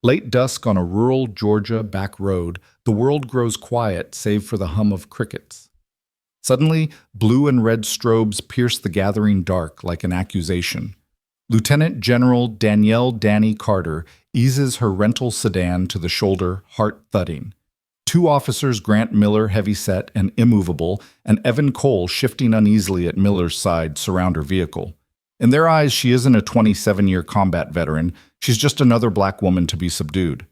Late dusk on a rural Georgia back road, the world grows quiet save for the hum of crickets. Suddenly, blue and red strobes pierce the gathering dark like an accusation. Lieutenant General Danielle Danny Carter eases her rental sedan to the shoulder, heart thudding. Two officers, Grant Miller, heavy-set and immovable, and Evan Cole, shifting uneasily at Miller's side, surround her vehicle. In their eyes, she isn't a 27-year combat veteran. She's just another black woman to be subdued.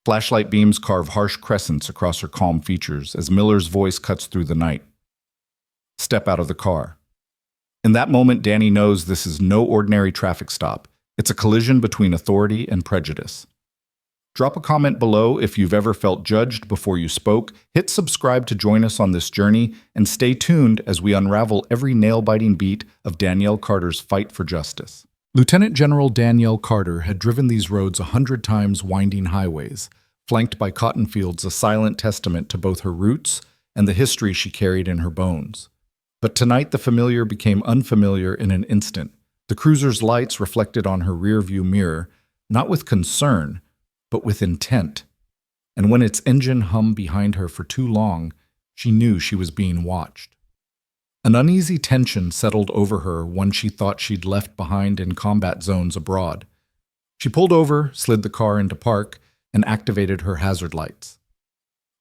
Flashlight beams carve harsh crescents across her calm features as Miller's voice cuts through the night. Step out of the car. In that moment, Danny knows this is no ordinary traffic stop. It's a collision between authority and prejudice. Drop a comment below if you've ever felt judged before you spoke, hit subscribe to join us on this journey, and stay tuned as we unravel every nail-biting beat of Danielle Carter's fight for justice. Lieutenant General Danielle Carter had driven these roads 100 times, winding highways, flanked by cotton fields, a silent testament to both her roots and the history she carried in her bones. But tonight the familiar became unfamiliar in an instant. The cruiser's lights reflected on her rearview mirror, not with concern, but with intent. And when its engine hummed behind her for too long, she knew she was being watched. An uneasy tension settled over her, one she thought she'd left behind in combat zones abroad. She pulled over, slid the car into park, and activated her hazard lights.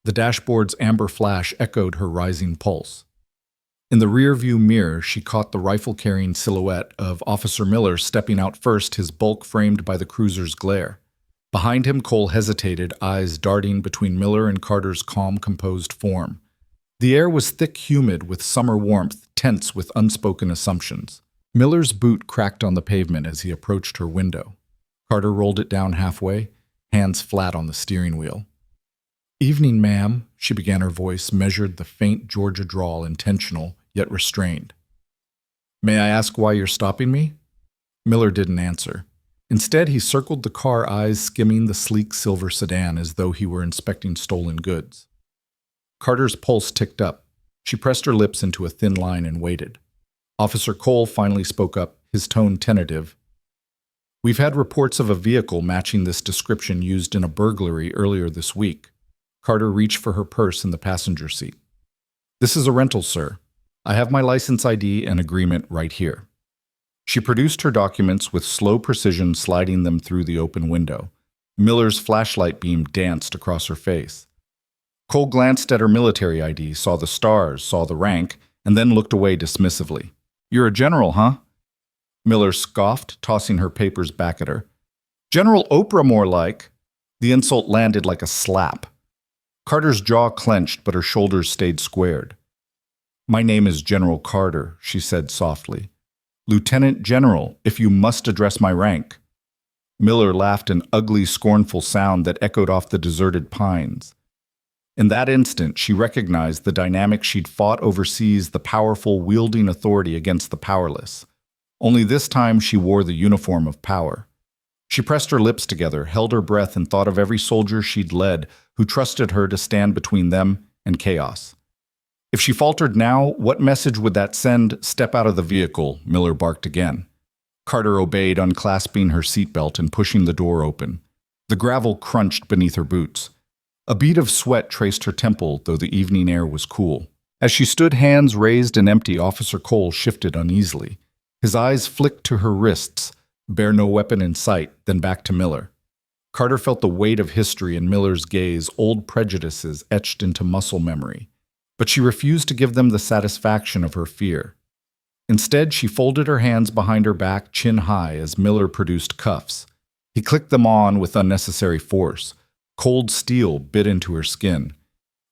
The dashboard's amber flash echoed her rising pulse. In the rearview mirror, she caught the rifle-carrying silhouette of Officer Miller stepping out first, his bulk framed by the cruiser's glare. Behind him, Cole hesitated, eyes darting between Miller and Carter's calm, composed form. The air was thick, humid, with summer warmth, tense with unspoken assumptions. Miller's boot cracked on the pavement as he approached her window. Carter rolled it down halfway, hands flat on the steering wheel. "Evening, ma'am," she began, her voice measured, the faint Georgia drawl, intentional, yet restrained. "May I ask why you're stopping me?" Miller didn't answer. Instead, he circled the car, eyes skimming the sleek silver sedan as though he were inspecting stolen goods. Carter's pulse ticked up. She pressed her lips into a thin line and waited. Officer Cole finally spoke up, his tone tentative. "We've had reports of a vehicle matching this description used in a burglary earlier this week." Carter reached for her purse in the passenger seat. "This is a rental, sir. I have my license ID and agreement right here." She produced her documents with slow precision, sliding them through the open window. Miller's flashlight beam danced across her face. Cole glanced at her military ID, saw the stars, saw the rank, and then looked away dismissively. "You're a general, huh?" Miller scoffed, tossing her papers back at her. "General Oprah, more like." The insult landed like a slap. Carter's jaw clenched, but her shoulders stayed squared. "My name is General Carter," she said softly. "Lieutenant General, if you must address my rank." Miller laughed, an ugly, scornful sound that echoed off the deserted pines. In that instant, she recognized the dynamic she'd fought overseas, the powerful wielding authority against the powerless. Only this time she wore the uniform of power. She pressed her lips together, held her breath, and thought of every soldier she'd led who trusted her to stand between them and chaos. If she faltered now, what message would that send? "Step out of the vehicle," Miller barked again. Carter obeyed, unclasping her seatbelt and pushing the door open. The gravel crunched beneath her boots. A bead of sweat traced her temple, though the evening air was cool. As she stood, hands raised and empty, Officer Cole shifted uneasily. His eyes flicked to her wrists, bare no weapon in sight, then back to Miller. Carter felt the weight of history in Miller's gaze, old prejudices etched into muscle memory. But she refused to give them the satisfaction of her fear. Instead, she folded her hands behind her back, chin high, as Miller produced cuffs. He clicked them on with unnecessary force. Cold steel bit into her skin.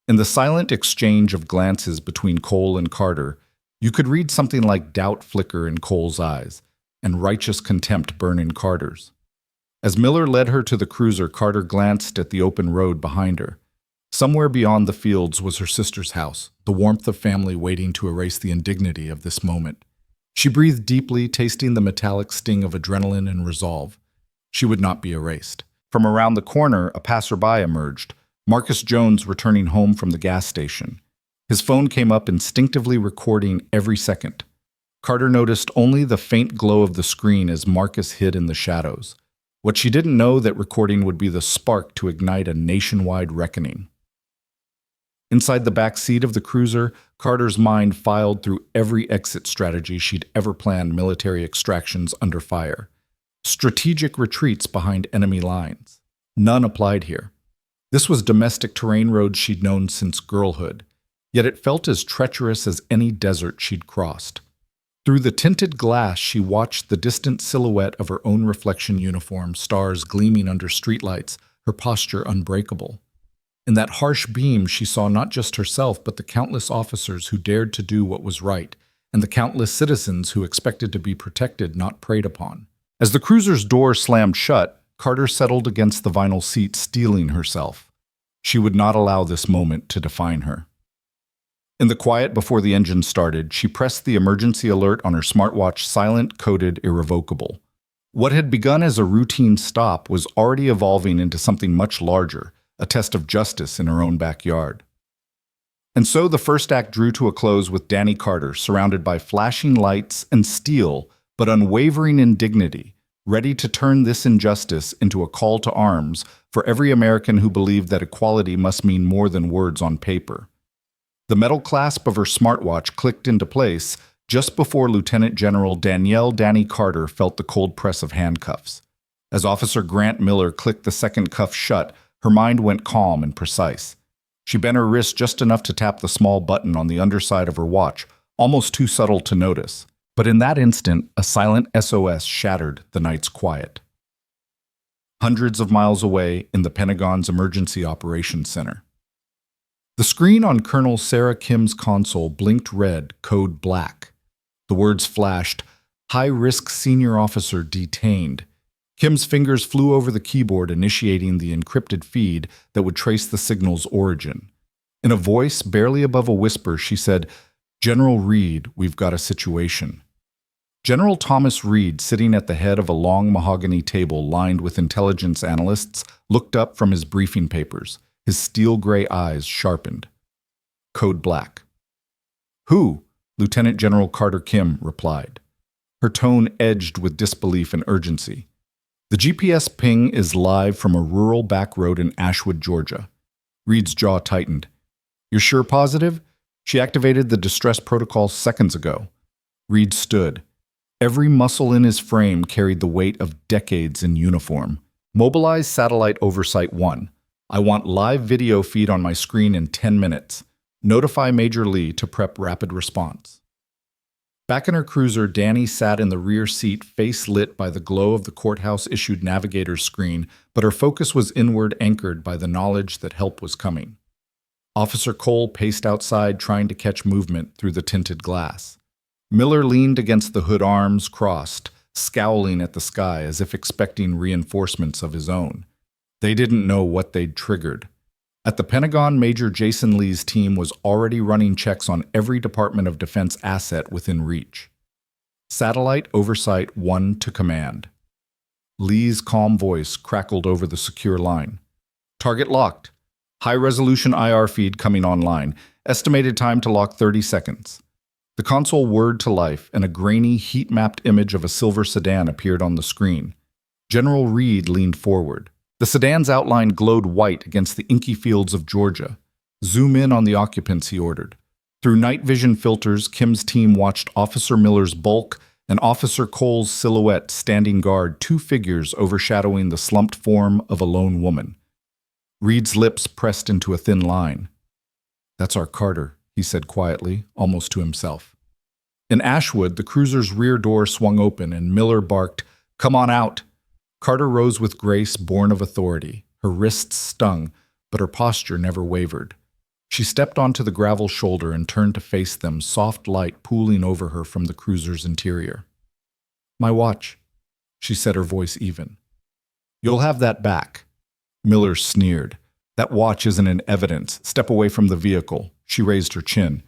In the silent exchange of glances between Cole and Carter, you could read something like doubt flicker in Cole's eyes, and righteous contempt burn in Carter's. As Miller led her to the cruiser, Carter glanced at the open road behind her. Somewhere beyond the fields was her sister's house, the warmth of family waiting to erase the indignity of this moment. She breathed deeply, tasting the metallic sting of adrenaline and resolve. She would not be erased. From around the corner, a passerby emerged, Marcus Jones returning home from the gas station. His phone came up, instinctively recording every second. Carter noticed only the faint glow of the screen as Marcus hid in the shadows. What she didn't know, that recording would be the spark to ignite a nationwide reckoning. Inside the back seat of the cruiser, Carter's mind filed through every exit strategy she'd ever planned: military extractions under fire, strategic retreats behind enemy lines. None applied here. This was domestic terrain road she'd known since girlhood, yet it felt as treacherous as any desert she'd crossed. Through the tinted glass, she watched the distant silhouette of her own reflection uniform, stars gleaming under streetlights, her posture unbreakable. In that harsh beam, she saw not just herself, but the countless officers who dared to do what was right, and the countless citizens who expected to be protected, not preyed upon. As the cruiser's door slammed shut, Carter settled against the vinyl seat, steeling herself. She would not allow this moment to define her. In the quiet before the engine started, she pressed the emergency alert on her smartwatch, silent, coded, irrevocable. What had begun as a routine stop was already evolving into something much larger, a test of justice in her own backyard. And so the first act drew to a close with Danny Carter, surrounded by flashing lights and steel, but unwavering in dignity, ready to turn this injustice into a call to arms for every American who believed that equality must mean more than words on paper. The metal clasp of her smartwatch clicked into place just before Lieutenant General Danielle Carter felt the cold press of handcuffs. As Officer Grant Miller clicked the second cuff shut, her mind went calm and precise. She bent her wrist just enough to tap the small button on the underside of her watch, almost too subtle to notice. But in that instant, a silent SOS shattered the night's quiet. Hundreds of miles away in the Pentagon's Emergency Operations Center. The screen on Colonel Sarah Kim's console blinked red, code black. The words flashed, "High-risk senior officer detained." Kim's fingers flew over the keyboard, initiating the encrypted feed that would trace the signal's origin. In a voice barely above a whisper, she said, "General Reed, we've got a situation." General Thomas Reed, sitting at the head of a long mahogany table lined with intelligence analysts, looked up from his briefing papers, his steel-gray eyes sharpened. Code black. "Who?" Lieutenant General Carter Kim replied. Her tone edged with disbelief and urgency. "The GPS ping is live from a rural back road in Ashwood, Georgia." Reed's jaw tightened. "You're sure positive? She activated the distress protocol seconds ago." Reed stood. Every muscle in his frame carried the weight of decades in uniform. "Mobilize Satellite Oversight 1. I want live video feed on my screen in 10 minutes. Notify Major Lee to prep rapid response." Back in her cruiser, Danny sat in the rear seat, face lit by the glow of the courthouse-issued navigator's screen, but her focus was inward, anchored by the knowledge that help was coming. Officer Cole paced outside, trying to catch movement through the tinted glass. Miller leaned against the hood, arms crossed, scowling at the sky as if expecting reinforcements of his own. They didn't know what they'd triggered. At the Pentagon, Major Jason Lee's team was already running checks on every Department of Defense asset within reach. Satellite Oversight 1 to command. Lee's calm voice crackled over the secure line. "Target locked. High-resolution IR feed coming online. Estimated time to lock 30 seconds. The console whirred to life, and a grainy, heat-mapped image of a silver sedan appeared on the screen. General Reed leaned forward. The sedan's outline glowed white against the inky fields of Georgia. "Zoom in on the occupants," he ordered. Through night vision filters, Kim's team watched Officer Miller's bulk and Officer Cole's silhouette standing guard, two figures overshadowing the slumped form of a lone woman. Reed's lips pressed into a thin line. "That's our Carter," he said quietly, almost to himself. In Ashwood, the cruiser's rear door swung open and Miller barked, "Come on out." Carter rose with grace born of authority. Her wrists stung, but her posture never wavered. She stepped onto the gravel shoulder and turned to face them, soft light pooling over her from the cruiser's interior. "My watch," she said, her voice even. "You'll have that back." Miller sneered. "That watch isn't in evidence. Step away from the vehicle." She raised her chin.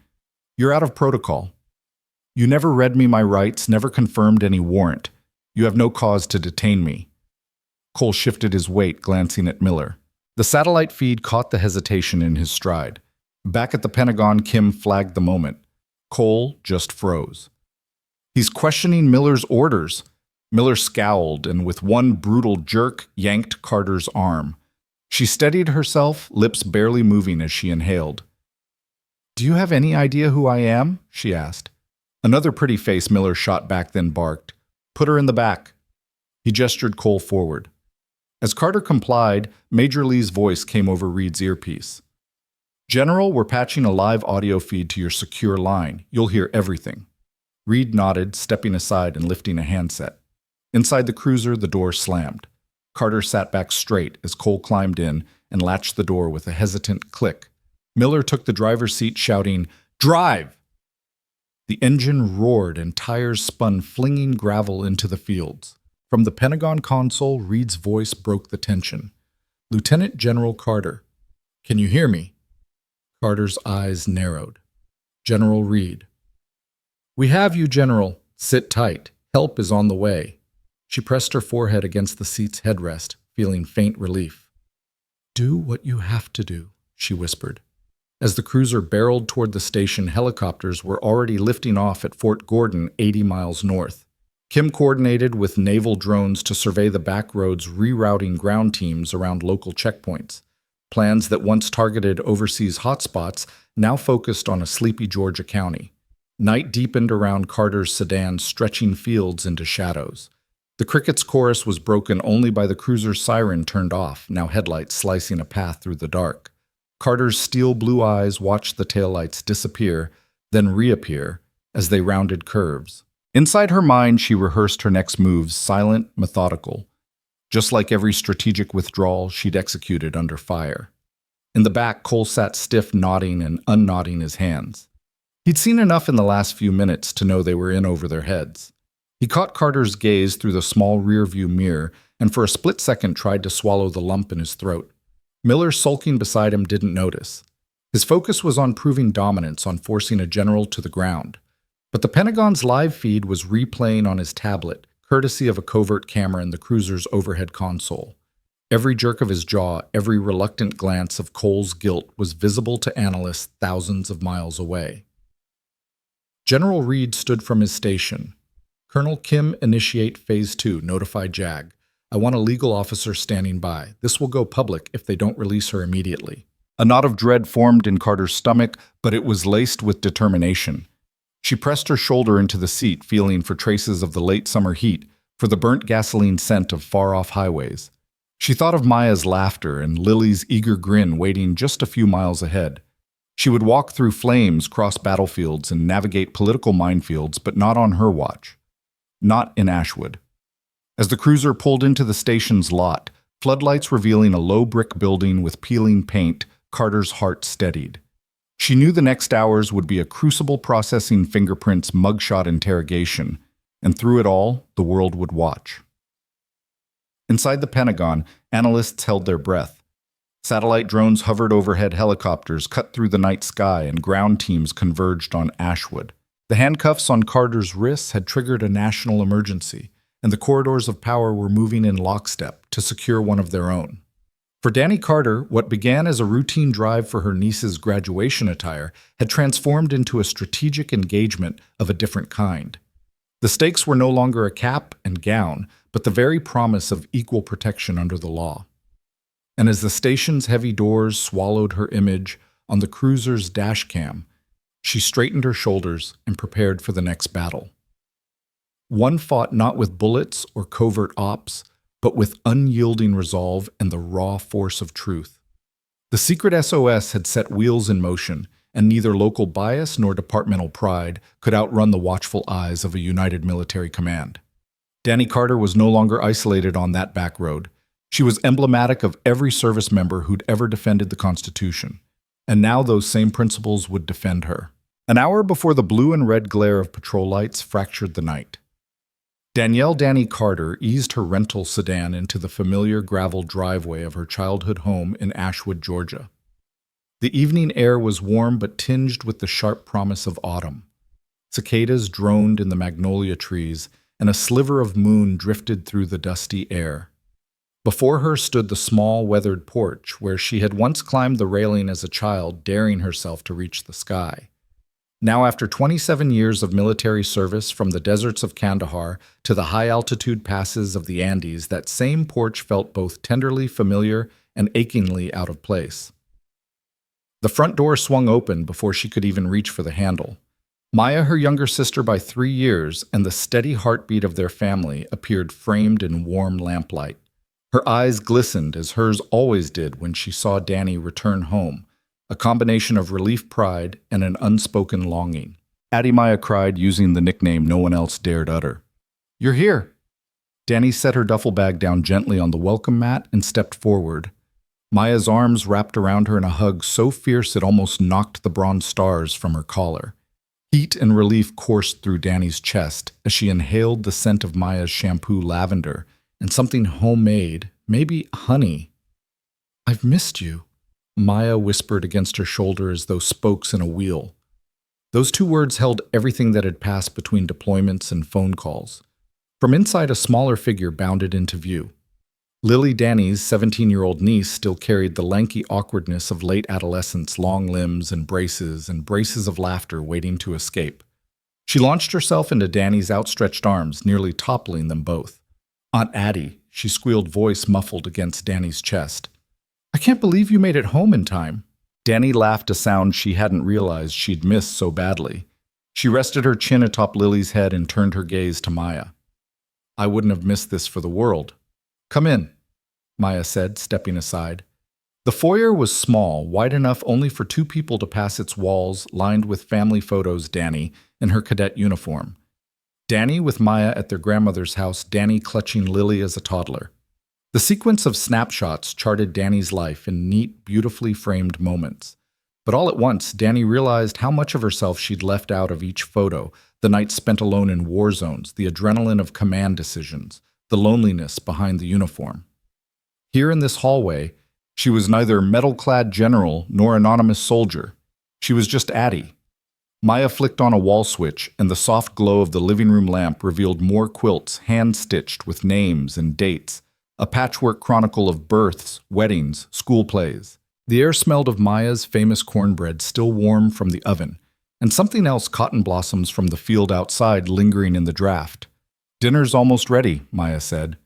"You're out of protocol. You never read me my rights, never confirmed any warrant. You have no cause to detain me." Cole shifted his weight, glancing at Miller. The satellite feed caught the hesitation in his stride. Back at the Pentagon, Kim flagged the moment. Cole just froze. "He's questioning Miller's orders." Miller scowled and with one brutal jerk yanked Carter's arm. She steadied herself, lips barely moving as she inhaled. "Do you have any idea who I am?" she asked. Another pretty face Miller shot back, then barked. "Put her in the back." He gestured Cole forward. As Carter complied, Major Lee's voice came over Reed's earpiece. "General, we're patching a live audio feed to your secure line. You'll hear everything." Reed nodded, stepping aside and lifting a handset. Inside the cruiser, the door slammed. Carter sat back straight as Cole climbed in and latched the door with a hesitant click. Miller took the driver's seat, shouting, "Drive!" The engine roared and tires spun, flinging gravel into the fields. From the Pentagon console, Reed's voice broke the tension. "Lieutenant General Carter, can you hear me?" Carter's eyes narrowed. "General Reed." "We have you, General. Sit tight. Help is on the way." She pressed her forehead against the seat's headrest, feeling faint relief. "Do what you have to do," she whispered. As the cruiser barreled toward the station, helicopters were already lifting off at Fort Gordon, 80 miles north. Kim coordinated with naval drones to survey the back roads, rerouting ground teams around local checkpoints. Plans that once targeted overseas hotspots now focused on a sleepy Georgia county. Night deepened around Carter's sedan, stretching fields into shadows. The cricket's chorus was broken only by the cruiser's siren turned off, now headlights slicing a path through the dark. Carter's steel blue eyes watched the taillights disappear, then reappear as they rounded curves. Inside her mind, she rehearsed her next moves, silent, methodical, just like every strategic withdrawal she'd executed under fire. In the back, Cole sat stiff, nodding and unknotting his hands. He'd seen enough in the last few minutes to know they were in over their heads. He caught Carter's gaze through the small rearview mirror and for a split second tried to swallow the lump in his throat. Miller, sulking beside him, didn't notice. His focus was on proving dominance, on forcing a general to the ground. But the Pentagon's live feed was replaying on his tablet, courtesy of a covert camera in the cruiser's overhead console. Every jerk of his jaw, every reluctant glance of Cole's guilt was visible to analysts thousands of miles away. General Reed stood from his station. "Colonel Kim, initiate Phase 2, notify JAG. I want a legal officer standing by. This will go public if they don't release her immediately." A knot of dread formed in Carter's stomach, but it was laced with determination. She pressed her shoulder into the seat, feeling for traces of the late summer heat, for the burnt gasoline scent of far-off highways. She thought of Maya's laughter and Lily's eager grin waiting just a few miles ahead. She would walk through flames, cross battlefields, and navigate political minefields, but not on her watch. Not in Ashwood. As the cruiser pulled into the station's lot, floodlights revealing a low brick building with peeling paint, Carter's heart steadied. She knew the next hours would be a crucible processing fingerprints mugshot interrogation, and through it all, the world would watch. Inside the Pentagon, analysts held their breath. Satellite drones hovered overhead, helicopters cut through the night sky, and ground teams converged on Ashwood. The handcuffs on Carter's wrists had triggered a national emergency, and the corridors of power were moving in lockstep to secure one of their own. For Danny Carter, what began as a routine drive for her niece's graduation attire had transformed into a strategic engagement of a different kind. The stakes were no longer a cap and gown, but the very promise of equal protection under the law. And as the station's heavy doors swallowed her image on the cruiser's dash cam, she straightened her shoulders and prepared for the next battle. One fought not with bullets or covert ops, but with unyielding resolve and the raw force of truth. The secret SOS had set wheels in motion, and neither local bias nor departmental pride could outrun the watchful eyes of a united military command. Danny Carter was no longer isolated on that back road. She was emblematic of every service member who'd ever defended the Constitution, and now those same principles would defend her. An hour before the blue and red glare of patrol lights fractured the night, Danielle Danny Carter eased her rental sedan into the familiar gravel driveway of her childhood home in Ashwood, Georgia. The evening air was warm but tinged with the sharp promise of autumn. Cicadas droned in the magnolia trees, and a sliver of moon drifted through the dusty air. Before her stood the small, weathered porch where she had once climbed the railing as a child, daring herself to reach the sky. Now, after 27 years of military service from the deserts of Kandahar to the high-altitude passes of the Andes, that same porch felt both tenderly familiar and achingly out of place. The front door swung open before she could even reach for the handle. Maya, her younger sister by 3 years, and the steady heartbeat of their family appeared framed in warm lamplight. Her eyes glistened as hers always did when she saw Danny return home, a combination of relief pride and an unspoken longing. Addie Maya cried, using the nickname no one else dared utter. "You're here!" Danny set her duffel bag down gently on the welcome mat and stepped forward. Maya's arms wrapped around her in a hug so fierce it almost knocked the bronze stars from her collar. Heat and relief coursed through Danny's chest as she inhaled the scent of Maya's shampoo lavender and something homemade, maybe honey. "I've missed you," Maya whispered against her shoulder as though spokes in a wheel. Those two words held everything that had passed between deployments and phone calls. From inside, a smaller figure bounded into view. Lily, Danny's 17-year-old niece, still carried the lanky awkwardness of late adolescence, long limbs and braces of laughter waiting to escape. She launched herself into Danny's outstretched arms, nearly toppling them both. "Aunt Addie," she squealed, voice muffled against Danny's chest. "I can't believe you made it home in time." Danny laughed, a sound she hadn't realized she'd missed so badly. She rested her chin atop Lily's head and turned her gaze to Maya. "I wouldn't have missed this for the world." "Come in," Maya said, stepping aside. The foyer was small, wide enough only for two people to pass its walls, lined with family photos. Danny in her cadet uniform. Danny with Maya at their grandmother's house, Danny clutching Lily as a toddler. The sequence of snapshots charted Danny's life in neat, beautifully framed moments. But all at once, Danny realized how much of herself she'd left out of each photo, the nights spent alone in war zones, the adrenaline of command decisions, the loneliness behind the uniform. Here in this hallway, she was neither metal-clad general nor anonymous soldier. She was just Addie. Maya flicked on a wall switch, and the soft glow of the living room lamp revealed more quilts, hand-stitched with names and dates, a patchwork chronicle of births, weddings, school plays. The air smelled of Maya's famous cornbread still warm from the oven, and something else, cotton blossoms from the field outside, lingering in the draft. "Dinner's almost ready," Maya said.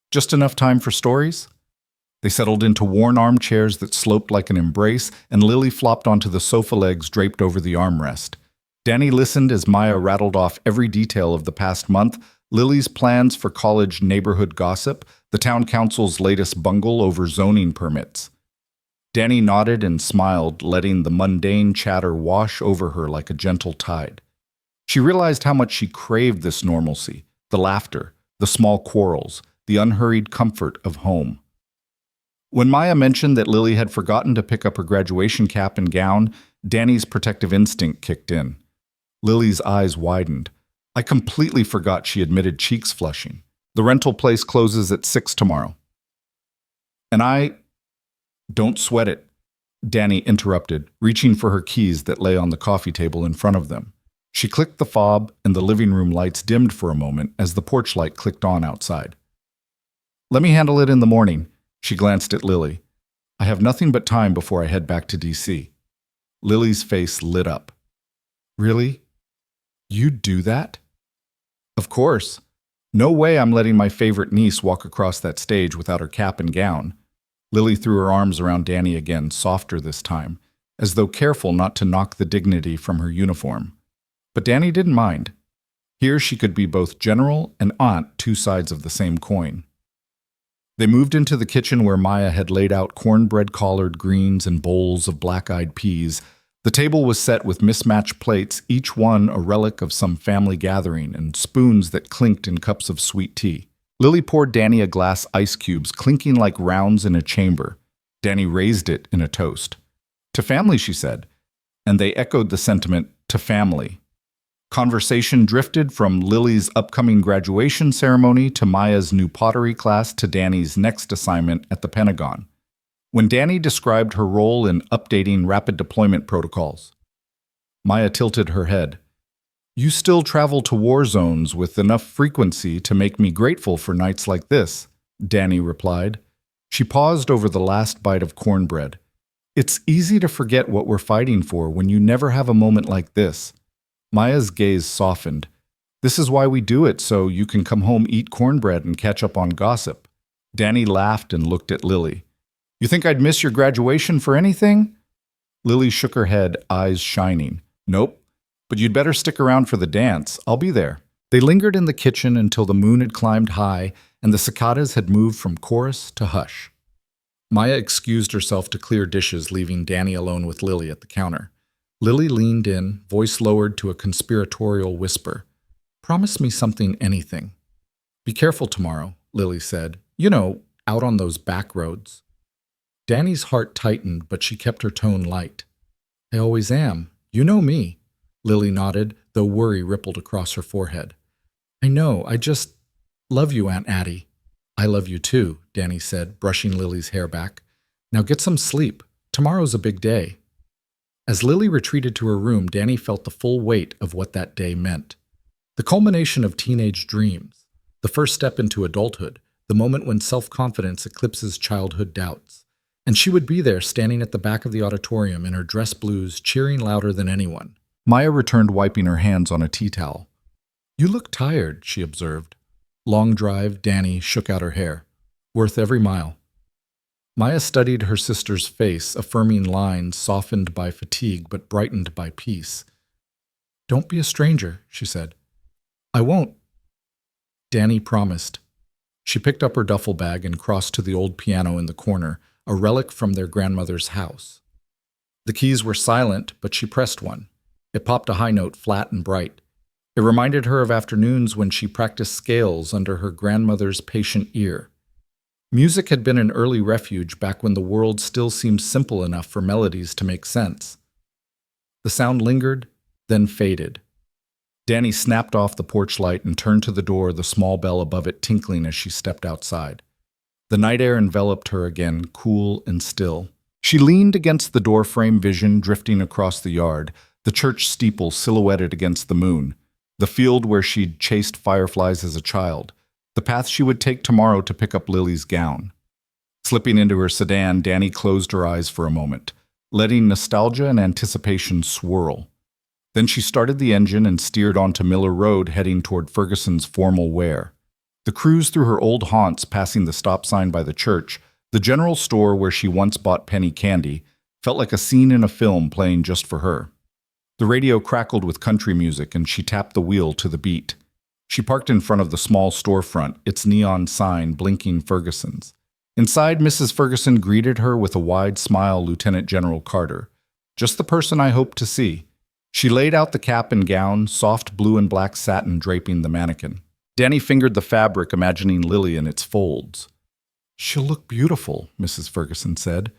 "Just enough time for stories?" They settled into worn armchairs that sloped like an embrace, and Lily flopped onto the sofa legs draped over the armrest. Danny listened as Maya rattled off every detail of the past month, Lily's plans for college neighborhood gossip, the town council's latest bungle over zoning permits. Danny nodded and smiled, letting the mundane chatter wash over her like a gentle tide. She realized how much she craved this normalcy, the laughter, the small quarrels, the unhurried comfort of home. When Maya mentioned that Lily had forgotten to pick up her graduation cap and gown, Danny's protective instinct kicked in. Lily's eyes widened. "I completely forgot," she admitted, cheeks flushing. "The rental place closes at 6 tomorrow." "And Don't sweat it," Danny interrupted, reaching for her keys that lay on the coffee table in front of them. She clicked the fob, and the living room lights dimmed for a moment as the porch light clicked on outside. "Let me handle it in the morning." She glanced at Lily. "I have nothing but time before I head back to D.C. Lily's face lit up. "Really? You'd do that?" "Of course. No way I'm letting my favorite niece walk across that stage without her cap and gown." Lily threw her arms around Danny again, softer this time, as though careful not to knock the dignity from her uniform. But Danny didn't mind. Here she could be both general and aunt, two sides of the same coin. They moved into the kitchen where Maya had laid out cornbread collard greens and bowls of black-eyed peas. The table was set with mismatched plates, each one a relic of some family gathering, and spoons that clinked in cups of sweet tea. Lily poured Danny a glass, ice cubes clinking like rounds in a chamber. Danny raised it in a toast. "To family," she said, and they echoed the sentiment, "to family." Conversation drifted from Lily's upcoming graduation ceremony to Maya's new pottery class to Danny's next assignment at the Pentagon. When Danny described her role in updating rapid deployment protocols, Maya tilted her head. "You still travel to war zones with enough frequency to make me grateful for nights like this," Danny replied. She paused over the last bite of cornbread. It's easy to forget what we're fighting for when you never have a moment like this. Maya's gaze softened. This is why we do it, so you can come home, eat cornbread, and catch up on gossip. Danny laughed and looked at Lily. You think I'd miss your graduation for anything? Lily shook her head, eyes shining. Nope, but you'd better stick around for the dance. I'll be there. They lingered in the kitchen until the moon had climbed high and the cicadas had moved from chorus to hush. Maya excused herself to clear dishes, leaving Danny alone with Lily at the counter. Lily leaned in, voice lowered to a conspiratorial whisper. Promise me something, anything. Be careful tomorrow, Lily said. You know, out on those back roads. Danny's heart tightened, but she kept her tone light. I always am. You know me. Lily nodded, though worry rippled across her forehead. I know, I just love you, Aunt Addie. I love you too, Danny said, brushing Lily's hair back. Now get some sleep. Tomorrow's a big day. As Lily retreated to her room, Danny felt the full weight of what that day meant. The culmination of teenage dreams, the first step into adulthood, the moment when self-confidence eclipses childhood doubts. And she would be there, standing at the back of the auditorium in her dress blues, cheering louder than anyone. Maya returned, wiping her hands on a tea towel. You look tired, she observed. Long drive, Danny shook out her hair. Worth every mile. Maya studied her sister's face, affirming lines softened by fatigue but brightened by peace. Don't be a stranger, she said. I won't. Danny promised. She picked up her duffel bag and crossed to the old piano in the corner, a relic from their grandmother's house. The keys were silent, but she pressed one. It popped a high note, flat and bright. It reminded her of afternoons when she practiced scales under her grandmother's patient ear. Music had been an early refuge back when the world still seemed simple enough for melodies to make sense. The sound lingered, then faded. Danny snapped off the porch light and turned to the door, the small bell above it tinkling as she stepped outside. The night air enveloped her again, cool and still. She leaned against the doorframe, vision drifting across the yard, the church steeple silhouetted against the moon, the field where she'd chased fireflies as a child, the path she would take tomorrow to pick up Lily's gown. Slipping into her sedan, Danny closed her eyes for a moment, letting nostalgia and anticipation swirl. Then she started the engine and steered onto Miller Road, heading toward Ferguson's formal wear. The cruise through her old haunts, passing the stop sign by the church, the general store where she once bought penny candy, felt like a scene in a film playing just for her. The radio crackled with country music, and she tapped the wheel to the beat. She parked in front of the small storefront, its neon sign blinking Ferguson's. Inside, Mrs. Ferguson greeted her with a wide smile, Lieutenant General Carter. Just the person I hoped to see. She laid out the cap and gown, soft blue and black satin draping the mannequin. Danny fingered the fabric, imagining Lily in its folds. She'll look beautiful, Mrs. Ferguson said.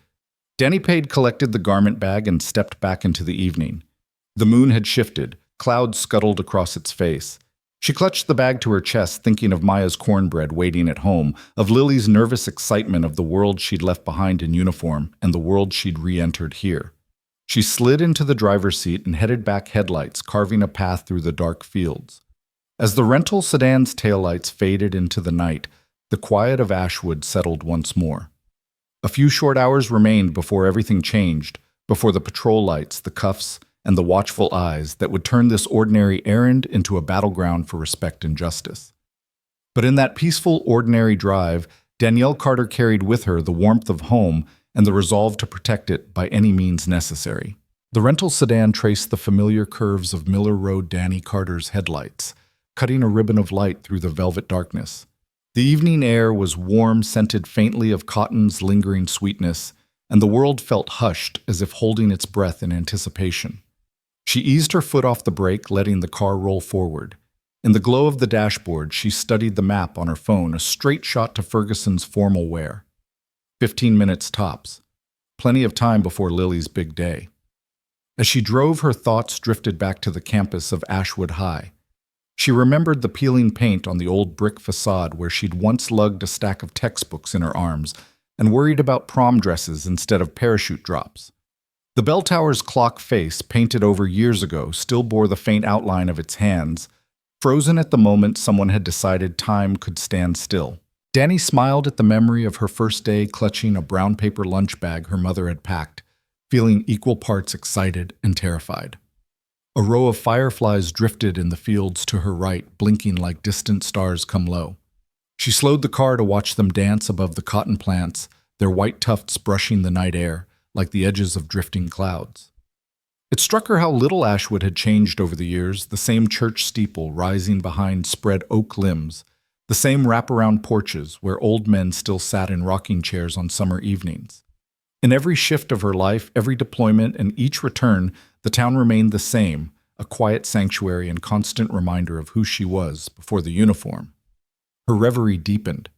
Danny Pade collected the garment bag and stepped back into the evening. The moon had shifted, clouds scuttled across its face. She clutched the bag to her chest, thinking of Maya's cornbread waiting at home, of Lily's nervous excitement of the world she'd left behind in uniform and the world she'd re-entered here. She slid into the driver's seat and headed back, headlights carving a path through the dark fields. As the rental sedan's taillights faded into the night, the quiet of Ashwood settled once more. A few short hours remained before everything changed, before the patrol lights, the cuffs, and the watchful eyes that would turn this ordinary errand into a battleground for respect and justice. But in that peaceful, ordinary drive, Danielle Carter carried with her the warmth of home and the resolve to protect it by any means necessary. The rental sedan traced the familiar curves of Miller Road, Danny Carter's headlights, cutting a ribbon of light through the velvet darkness. The evening air was warm, scented faintly of cotton's lingering sweetness, and the world felt hushed as if holding its breath in anticipation. She eased her foot off the brake, letting the car roll forward. In the glow of the dashboard, she studied the map on her phone, a straight shot to Ferguson's formal wear. 15 minutes tops. Plenty of time before Lily's big day. As she drove, her thoughts drifted back to the campus of Ashwood High. She remembered the peeling paint on the old brick facade where she'd once lugged a stack of textbooks in her arms and worried about prom dresses instead of parachute drops. The bell tower's clock face, painted over years ago, still bore the faint outline of its hands, frozen at the moment someone had decided time could stand still. Danny smiled at the memory of her first day clutching a brown paper lunch bag her mother had packed, feeling equal parts excited and terrified. A row of fireflies drifted in the fields to her right, blinking like distant stars come low. She slowed the car to watch them dance above the cotton plants, their white tufts brushing the night air like the edges of drifting clouds. It struck her how little Ashwood had changed over the years, the same church steeple rising behind spread oak limbs, the same wraparound porches where old men still sat in rocking chairs on summer evenings. In every shift of her life, every deployment, and each return, the town remained the same, a quiet sanctuary and constant reminder of who she was before the uniform. Her reverie deepened.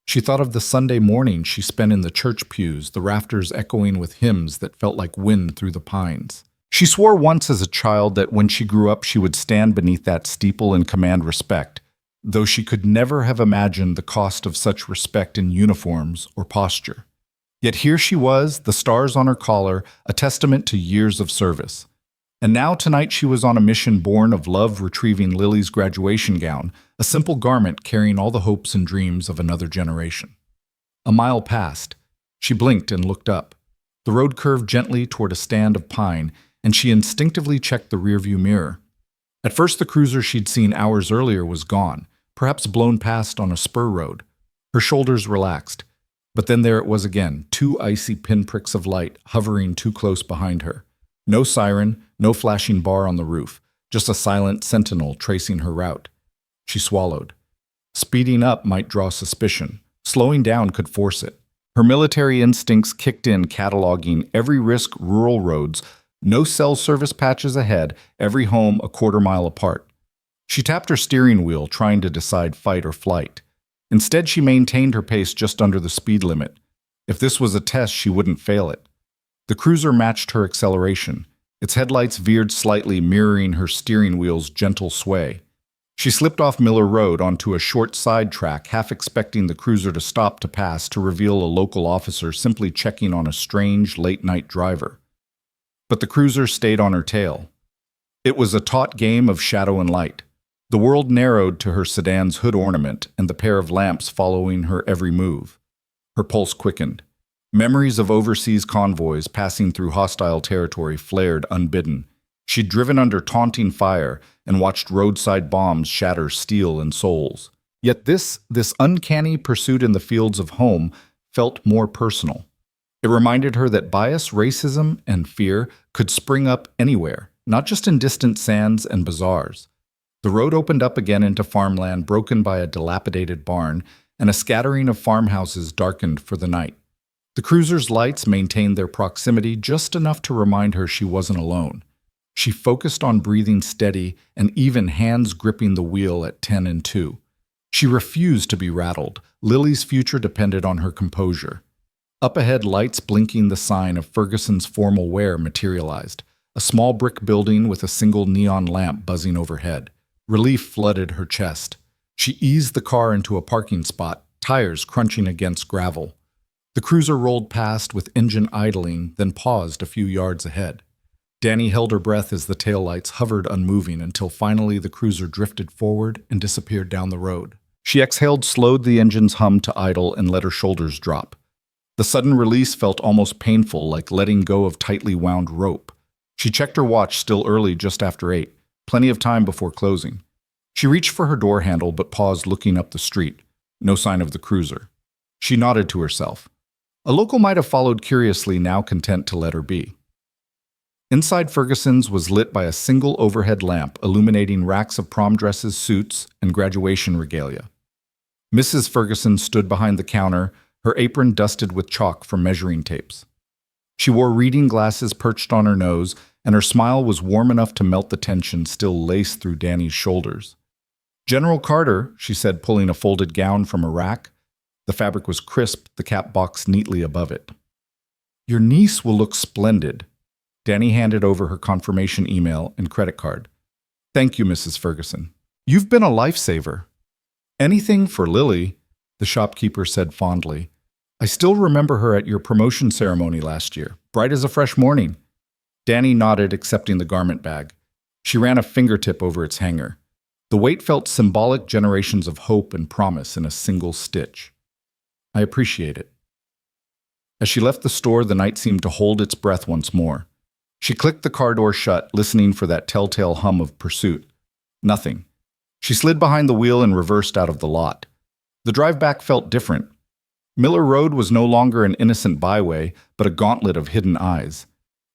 She thought of the Sunday morning she spent in the church pews, the rafters echoing with hymns that felt like wind through the pines. She swore once as a child that when she grew up she would stand beneath that steeple and command respect, though she could never have imagined the cost of such respect in uniforms or posture. Yet here she was, the stars on her collar, a testament to years of service. And now tonight she was on a mission born of love retrieving Lily's graduation gown, a simple garment carrying all the hopes and dreams of another generation. A mile passed. She blinked and looked up. The road curved gently toward a stand of pine, and she instinctively checked the rearview mirror. At first the cruiser she'd seen hours earlier was gone, perhaps blown past on a spur road. Her shoulders relaxed. But then there it was again, two icy pinpricks of light hovering too close behind her. No siren, no flashing bar on the roof, just a silent sentinel tracing her route. She swallowed. Speeding up might draw suspicion. Slowing down could force it. Her military instincts kicked in, cataloging every risk rural roads, no cell service patches ahead, every home a quarter-mile apart. She tapped her steering wheel, trying to decide fight or flight. Instead, she maintained her pace just under the speed limit. If this was a test, she wouldn't fail it. The cruiser matched her acceleration. Its headlights veered slightly, mirroring her steering wheel's gentle sway. She slipped off Miller Road onto a short side track, half expecting the cruiser to stop to pass to reveal a local officer simply checking on a strange, late-night driver. But the cruiser stayed on her tail. It was a taut game of shadow and light. The world narrowed to her sedan's hood ornament and the pair of lamps following her every move. Her pulse quickened. Memories of overseas convoys passing through hostile territory flared unbidden. She'd driven under taunting fire and watched roadside bombs shatter steel and souls. Yet this uncanny pursuit in the fields of home felt more personal. It reminded her that bias, racism, and fear could spring up anywhere, not just in distant sands and bazaars. The road opened up again into farmland broken by a dilapidated barn, and a scattering of farmhouses darkened for the night. The cruiser's lights maintained their proximity just enough to remind her she wasn't alone. She focused on breathing steady and even hands gripping the wheel at 10 and 2. She refused to be rattled. Lily's future depended on her composure. Up ahead, lights blinking the sign of Ferguson's formal wear materialized, a small brick building with a single neon lamp buzzing overhead. Relief flooded her chest. She eased the car into a parking spot, tires crunching against gravel. The cruiser rolled past with engine idling, then paused a few yards ahead. Danny held her breath as the taillights hovered unmoving until finally the cruiser drifted forward and disappeared down the road. She exhaled, slowed the engine's hum to idle, and let her shoulders drop. The sudden release felt almost painful, like letting go of tightly wound rope. She checked her watch, still early, just after 8. Plenty of time before closing. She reached for her door handle but paused, looking up the street. No sign of the cruiser. She nodded to herself. A local might have followed curiously, now content to let her be. Inside Ferguson's was lit by a single overhead lamp, illuminating racks of prom dresses, suits, and graduation regalia. Mrs. Ferguson stood behind the counter, her apron dusted with chalk from measuring tapes. She wore reading glasses perched on her nose, and her smile was warm enough to melt the tension still laced through Danny's shoulders. "General Carter," she said, pulling a folded gown from a rack. The fabric was crisp, the cap box neatly above it. "Your niece will look splendid." Danny handed over her confirmation email and credit card. "Thank you, Mrs. Ferguson. You've been a lifesaver." "Anything for Lily," the shopkeeper said fondly. "I still remember her at your promotion ceremony last year, bright as a fresh morning." Danny nodded, accepting the garment bag. She ran a fingertip over its hanger. The weight felt symbolic, generations of hope and promise in a single stitch. "I appreciate it." As she left the store, the night seemed to hold its breath once more. She clicked the car door shut, listening for that telltale hum of pursuit. Nothing. She slid behind the wheel and reversed out of the lot. The drive back felt different. Miller Road was no longer an innocent byway, but a gauntlet of hidden eyes.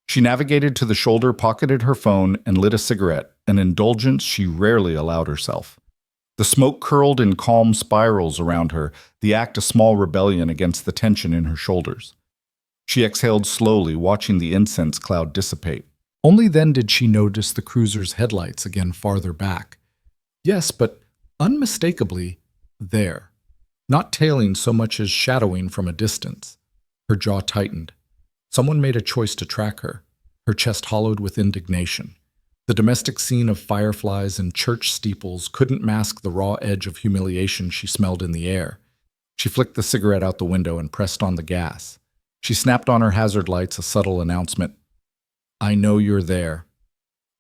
She navigated to the shoulder, pocketed her phone, and lit a cigarette, an indulgence she rarely allowed herself. The smoke curled in calm spirals around her, the act a small rebellion against the tension in her shoulders. She exhaled slowly, watching the incense cloud dissipate. Only then did she notice the cruiser's headlights again farther back. Yes, but unmistakably there. Not tailing so much as shadowing from a distance. Her jaw tightened. Someone made a choice to track her. Her chest hollowed with indignation. The domestic scene of fireflies and church steeples couldn't mask the raw edge of humiliation she smelled in the air. She flicked the cigarette out the window and pressed on the gas. She snapped on her hazard lights, a subtle announcement. I know you're there.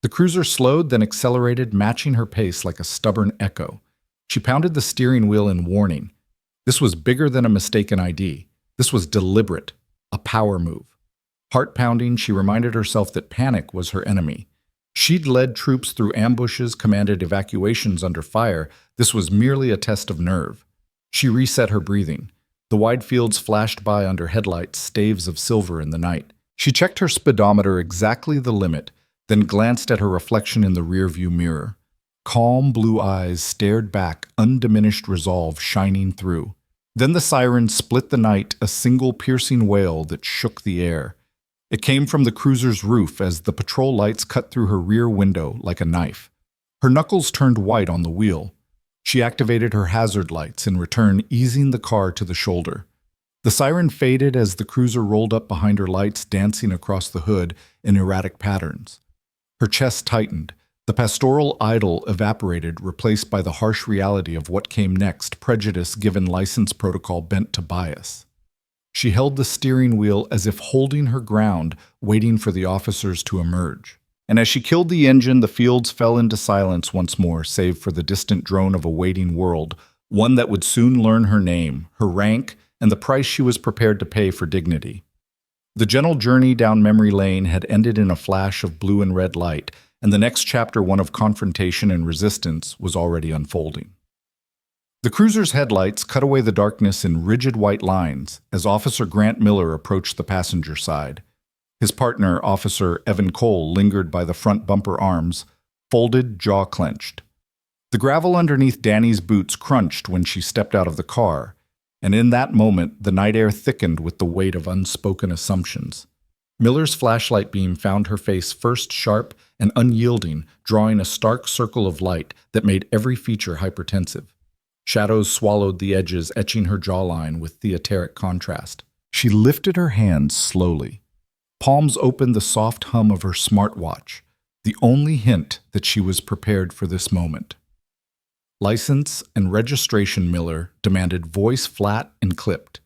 The cruiser slowed, then accelerated, matching her pace like a stubborn echo. She pounded the steering wheel in warning. This was bigger than a mistaken ID. This was deliberate, a power move. Heart-pounding, she reminded herself that panic was her enemy. She'd led troops through ambushes, commanded evacuations under fire. This was merely a test of nerve. She reset her breathing. The wide fields flashed by under headlights, staves of silver in the night. She checked her speedometer exactly the limit, then glanced at her reflection in the rearview mirror. Calm blue eyes stared back, undiminished resolve shining through. Then the siren split the night, a single piercing wail that shook the air. It came from the cruiser's roof as the patrol lights cut through her rear window like a knife. Her knuckles turned white on the wheel. She activated her hazard lights, in return easing the car to the shoulder. The siren faded as the cruiser rolled up behind her lights, dancing across the hood in erratic patterns. Her chest tightened. The pastoral idyll evaporated, replaced by the harsh reality of what came next, prejudice given license protocol bent to bias. She held the steering wheel as if holding her ground, waiting for the officers to emerge. And as she killed the engine, the fields fell into silence once more, save for the distant drone of a waiting world, one that would soon learn her name, her rank, and the price she was prepared to pay for dignity. The gentle journey down memory lane had ended in a flash of blue and red light, and the next chapter, one of confrontation and resistance, was already unfolding. The cruiser's headlights cut away the darkness in rigid white lines as Officer Grant Miller approached the passenger side. His partner, Officer Evan Cole, lingered by the front bumper arms, folded, jaw clenched. The gravel underneath Danny's boots crunched when she stepped out of the car, and in that moment the night air thickened with the weight of unspoken assumptions. Miller's flashlight beam found her face first sharp and unyielding, drawing a stark circle of light that made every feature hypertensive. Shadows swallowed the edges, etching her jawline with theateric contrast. She lifted her hands slowly. Palms opened the soft hum of her smartwatch, the only hint that she was prepared for this moment. License and registration, Miller demanded, voice flat and clipped.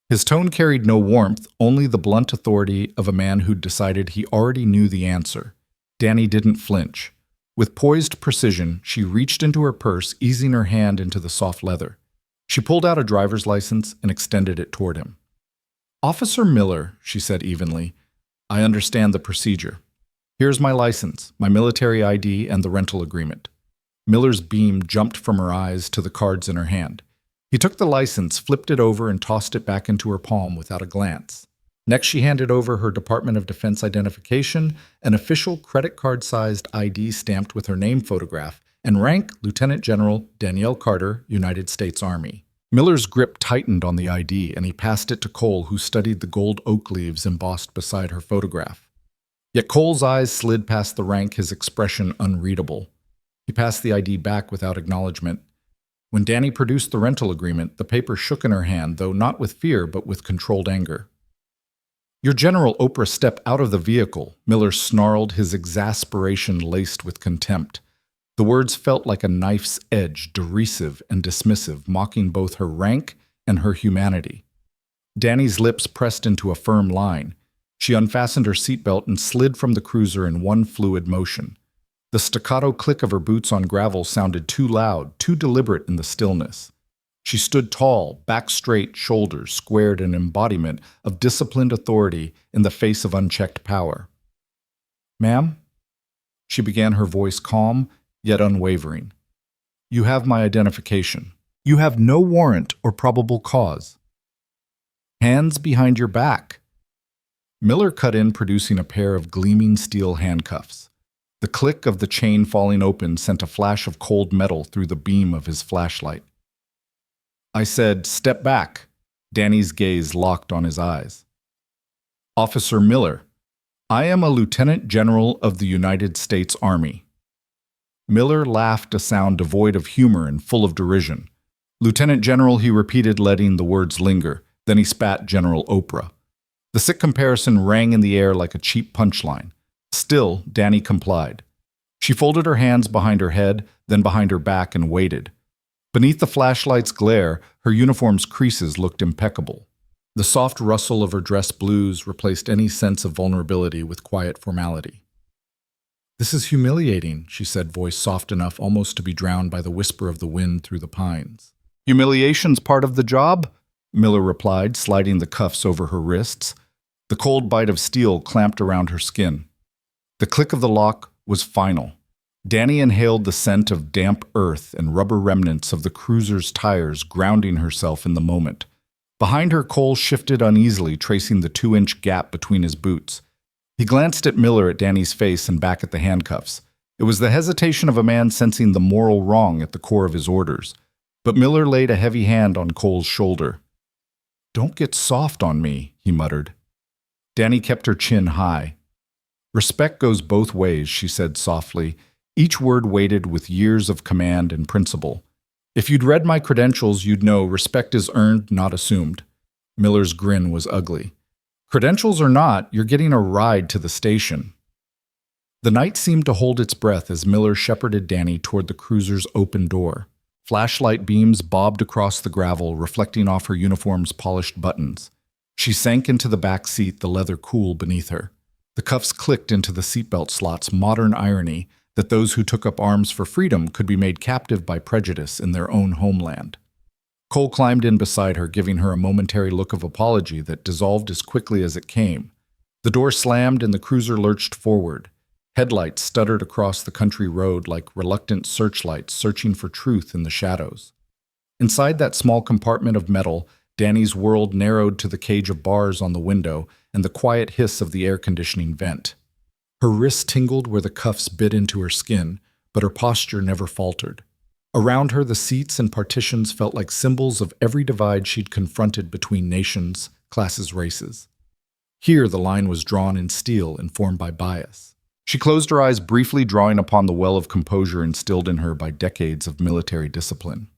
His tone carried no warmth, only the blunt authority of a man who'd decided he already knew the answer. Danny didn't flinch. With poised precision, she reached into her purse, easing her hand into the soft leather. She pulled out a driver's license and extended it toward him. Officer Miller, she said evenly, I understand the procedure. Here's my license, my military ID, and the rental agreement. Miller's beam jumped from her eyes to the cards in her hand. He took the license, flipped it over, and tossed it back into her palm without a glance. Next, she handed over her Department of Defense identification, an official credit card-sized ID stamped with her name photograph, and rank Lieutenant General Danielle Carter, United States Army. Miller's grip tightened on the ID, and he passed it to Cole, who studied the gold oak leaves embossed beside her photograph. Yet Cole's eyes slid past the rank, his expression unreadable. He passed the ID back without acknowledgement. When Danny produced the rental agreement, the paper shook in her hand, though not with fear, but with controlled anger. Your General Oprah, step out of the vehicle, Miller snarled, his exasperation laced with contempt. The words felt like a knife's edge, derisive and dismissive, mocking both her rank and her humanity. Danny's lips pressed into a firm line. She unfastened her seatbelt and slid from the cruiser in one fluid motion. The staccato click of her boots on gravel sounded too loud, too deliberate in the stillness. She stood tall, back straight, shoulders squared, an embodiment of disciplined authority in the face of unchecked power. "Ma'am?" She began, her voice calm, yet unwavering. "You have my identification. You have no warrant or probable cause." "Hands behind your back." Miller cut in, producing a pair of gleaming steel handcuffs. The click of the chain falling open sent a flash of cold metal through the beam of his flashlight. I said, "Step back." Danny's gaze locked on his eyes. "Officer Miller, I am a Lieutenant General of the United States Army." Miller laughed, a sound devoid of humor and full of derision. "Lieutenant General," he repeated, letting the words linger. Then he spat General Oprah. The sick comparison rang in the air like a cheap punchline. Still, Danny complied. She folded her hands behind her head, then behind her back, and waited. Beneath the flashlight's glare, her uniform's creases looked impeccable. The soft rustle of her dress blues replaced any sense of vulnerability with quiet formality. "This is humiliating," she said, voice soft enough almost to be drowned by the whisper of the wind through the pines. "Humiliation's part of the job?" Miller replied, sliding the cuffs over her wrists. The cold bite of steel clamped around her skin. The click of the lock was final. Danny inhaled the scent of damp earth and rubber remnants of the cruiser's tires, grounding herself in the moment. Behind her, Cole shifted uneasily, tracing the 2-inch gap between his boots. He glanced at Miller, at Danny's face, and back at the handcuffs. It was the hesitation of a man sensing the moral wrong at the core of his orders. But Miller laid a heavy hand on Cole's shoulder. "Don't get soft on me," he muttered. Danny kept her chin high. "Respect goes both ways," she said softly, each word weighted with years of command and principle. "If you'd read my credentials, you'd know respect is earned, not assumed." Miller's grin was ugly. "Credentials or not, you're getting a ride to the station." The night seemed to hold its breath as Miller shepherded Danny toward the cruiser's open door. Flashlight beams bobbed across the gravel, reflecting off her uniform's polished buttons. She sank into the back seat, the leather cool beneath her. The cuffs clicked into the seatbelt slots, modern irony that those who took up arms for freedom could be made captive by prejudice in their own homeland. Cole climbed in beside her, giving her a momentary look of apology that dissolved as quickly as it came. The door slammed and the cruiser lurched forward. Headlights stuttered across the country road like reluctant searchlights searching for truth in the shadows. Inside that small compartment of metal, Danny's world narrowed to the cage of bars on the window and the quiet hiss of the air conditioning vent. Her wrists tingled where the cuffs bit into her skin, but her posture never faltered. Around her, the seats and partitions felt like symbols of every divide she'd confronted between nations, classes, races. Here, the line was drawn in steel, informed by bias. She closed her eyes briefly, drawing upon the well of composure instilled in her by decades of military discipline.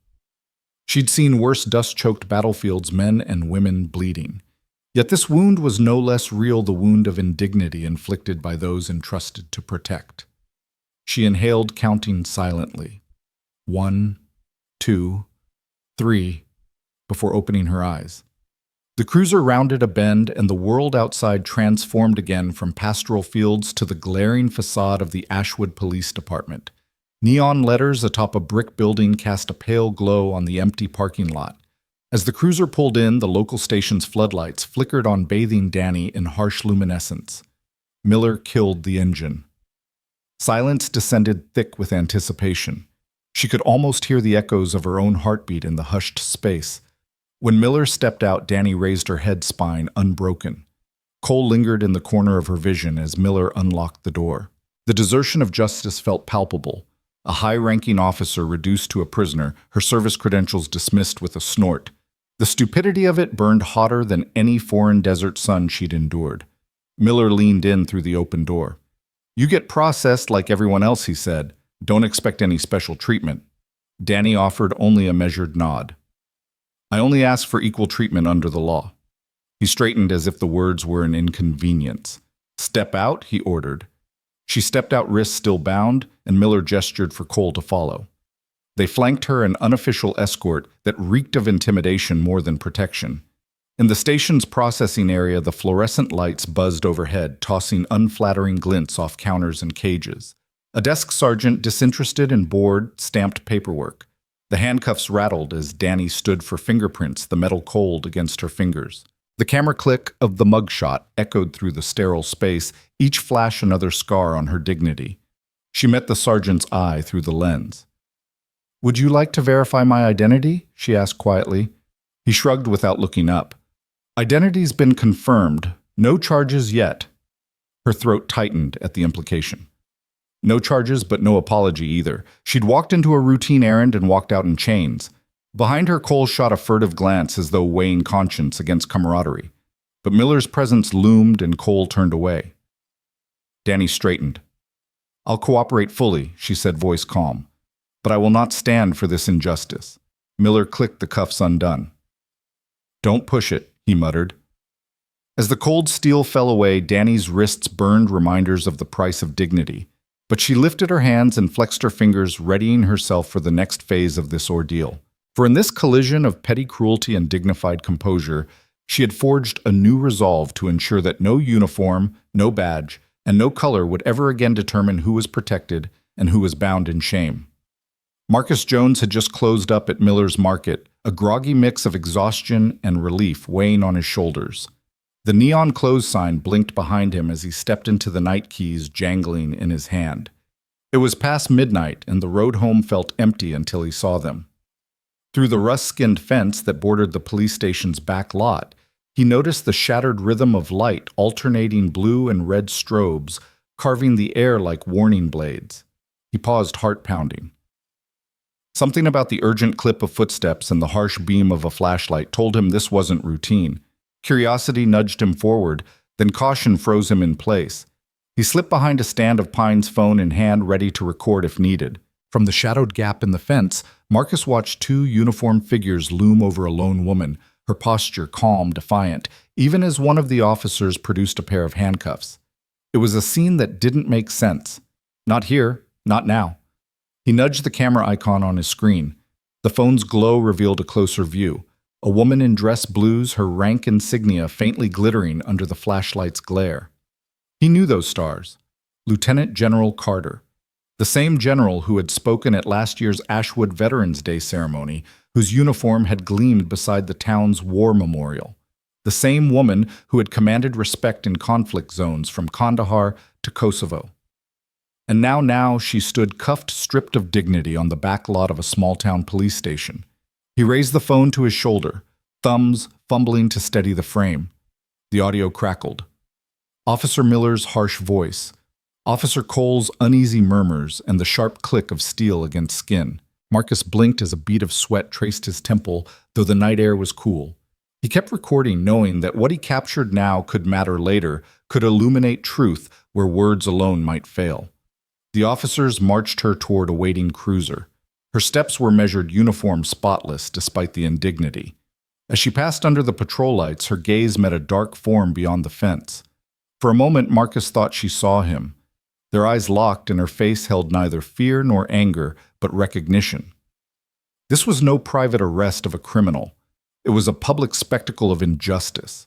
She'd seen worse dust-choked battlefields, men and women bleeding. Yet this wound was no less real, the wound of indignity inflicted by those entrusted to protect. She inhaled, counting silently. 1, 2, 3, before opening her eyes. The cruiser rounded a bend, and the world outside transformed again from pastoral fields to the glaring facade of the Ashwood Police Department. Neon letters atop a brick building cast a pale glow on the empty parking lot. As the cruiser pulled in, the local station's floodlights flickered on bathing Danny in harsh luminescence. Miller killed the engine. Silence descended thick with anticipation. She could almost hear the echoes of her own heartbeat in the hushed space. When Miller stepped out, Danny raised her head, spine unbroken. Cole lingered in the corner of her vision as Miller unlocked the door. The desertion of justice felt palpable. A high-ranking officer reduced to a prisoner, her service credentials dismissed with a snort. The stupidity of it burned hotter than any foreign desert sun she'd endured. Miller leaned in through the open door. "You get processed like everyone else," he said. "Don't expect any special treatment." Danny offered only a measured nod. "I only ask for equal treatment under the law." He straightened as if the words were an inconvenience. "Step out," he ordered. She stepped out, wrists still bound, and Miller gestured for Cole to follow. They flanked her, an unofficial escort that reeked of intimidation more than protection. In the station's processing area, the fluorescent lights buzzed overhead, tossing unflattering glints off counters and cages. A desk sergeant, disinterested and bored, stamped paperwork. The handcuffs rattled as Danny stood for fingerprints, the metal cold against her fingers. The camera click of the mugshot echoed through the sterile space, each flash another scar on her dignity. She met the sergeant's eye through the lens. "Would you like to verify my identity?" she asked quietly. He shrugged without looking up. "Identity's been confirmed. No charges yet." Her throat tightened at the implication. No charges, but no apology either. She'd walked into a routine errand and walked out in chains. Behind her, Cole shot a furtive glance as though weighing conscience against camaraderie. But Miller's presence loomed and Cole turned away. Danny straightened. "I'll cooperate fully," she said, voice calm. "But I will not stand for this injustice." Miller clicked the cuffs undone. "Don't push it," he muttered. As the cold steel fell away, Danny's wrists burned reminders of the price of dignity. But she lifted her hands and flexed her fingers, readying herself for the next phase of this ordeal. For in this collision of petty cruelty and dignified composure, she had forged a new resolve to ensure that no uniform, no badge, and no color would ever again determine who was protected and who was bound in shame. Marcus Jones had just closed up at Miller's Market, a groggy mix of exhaustion and relief weighing on his shoulders. The neon close sign blinked behind him as he stepped into the night keys jangling in his hand. It was past midnight, and the road home felt empty until he saw them. Through the rust-skinned fence that bordered the police station's back lot, he noticed the shattered rhythm of light alternating blue and red strobes, carving the air like warning blades. He paused, heart-pounding. Something about the urgent clip of footsteps and the harsh beam of a flashlight told him this wasn't routine. Curiosity nudged him forward, then caution froze him in place. He slipped behind a stand of Pine's phone in hand, ready to record if needed. From the shadowed gap in the fence, Marcus watched two uniformed figures loom over a lone woman, her posture calm, defiant, even as one of the officers produced a pair of handcuffs. It was a scene that didn't make sense. Not here, not now. He nudged the camera icon on his screen. The phone's glow revealed a closer view. A woman in dress blues, her rank insignia faintly glittering under the flashlight's glare. He knew those stars. Lieutenant General Carter. The same general who had spoken at last year's Ashwood Veterans Day ceremony, whose uniform had gleamed beside the town's war memorial. The same woman who had commanded respect in conflict zones from Kandahar to Kosovo. And now she stood cuffed, stripped of dignity on the back lot of a small-town police station. He raised the phone to his shoulder, thumbs fumbling to steady the frame. The audio crackled. Officer Miller's harsh voice, Officer Cole's uneasy murmurs, and the sharp click of steel against skin. Marcus blinked as a bead of sweat traced his temple, though the night air was cool. He kept recording, knowing that what he captured now could matter later, could illuminate truth where words alone might fail. The officers marched her toward a waiting cruiser. Her steps were measured uniform spotless despite the indignity. As she passed under the patrol lights, her gaze met a dark form beyond the fence. For a moment, Marcus thought she saw him. Their eyes locked and her face held neither fear nor anger, but recognition. This was no private arrest of a criminal. It was a public spectacle of injustice.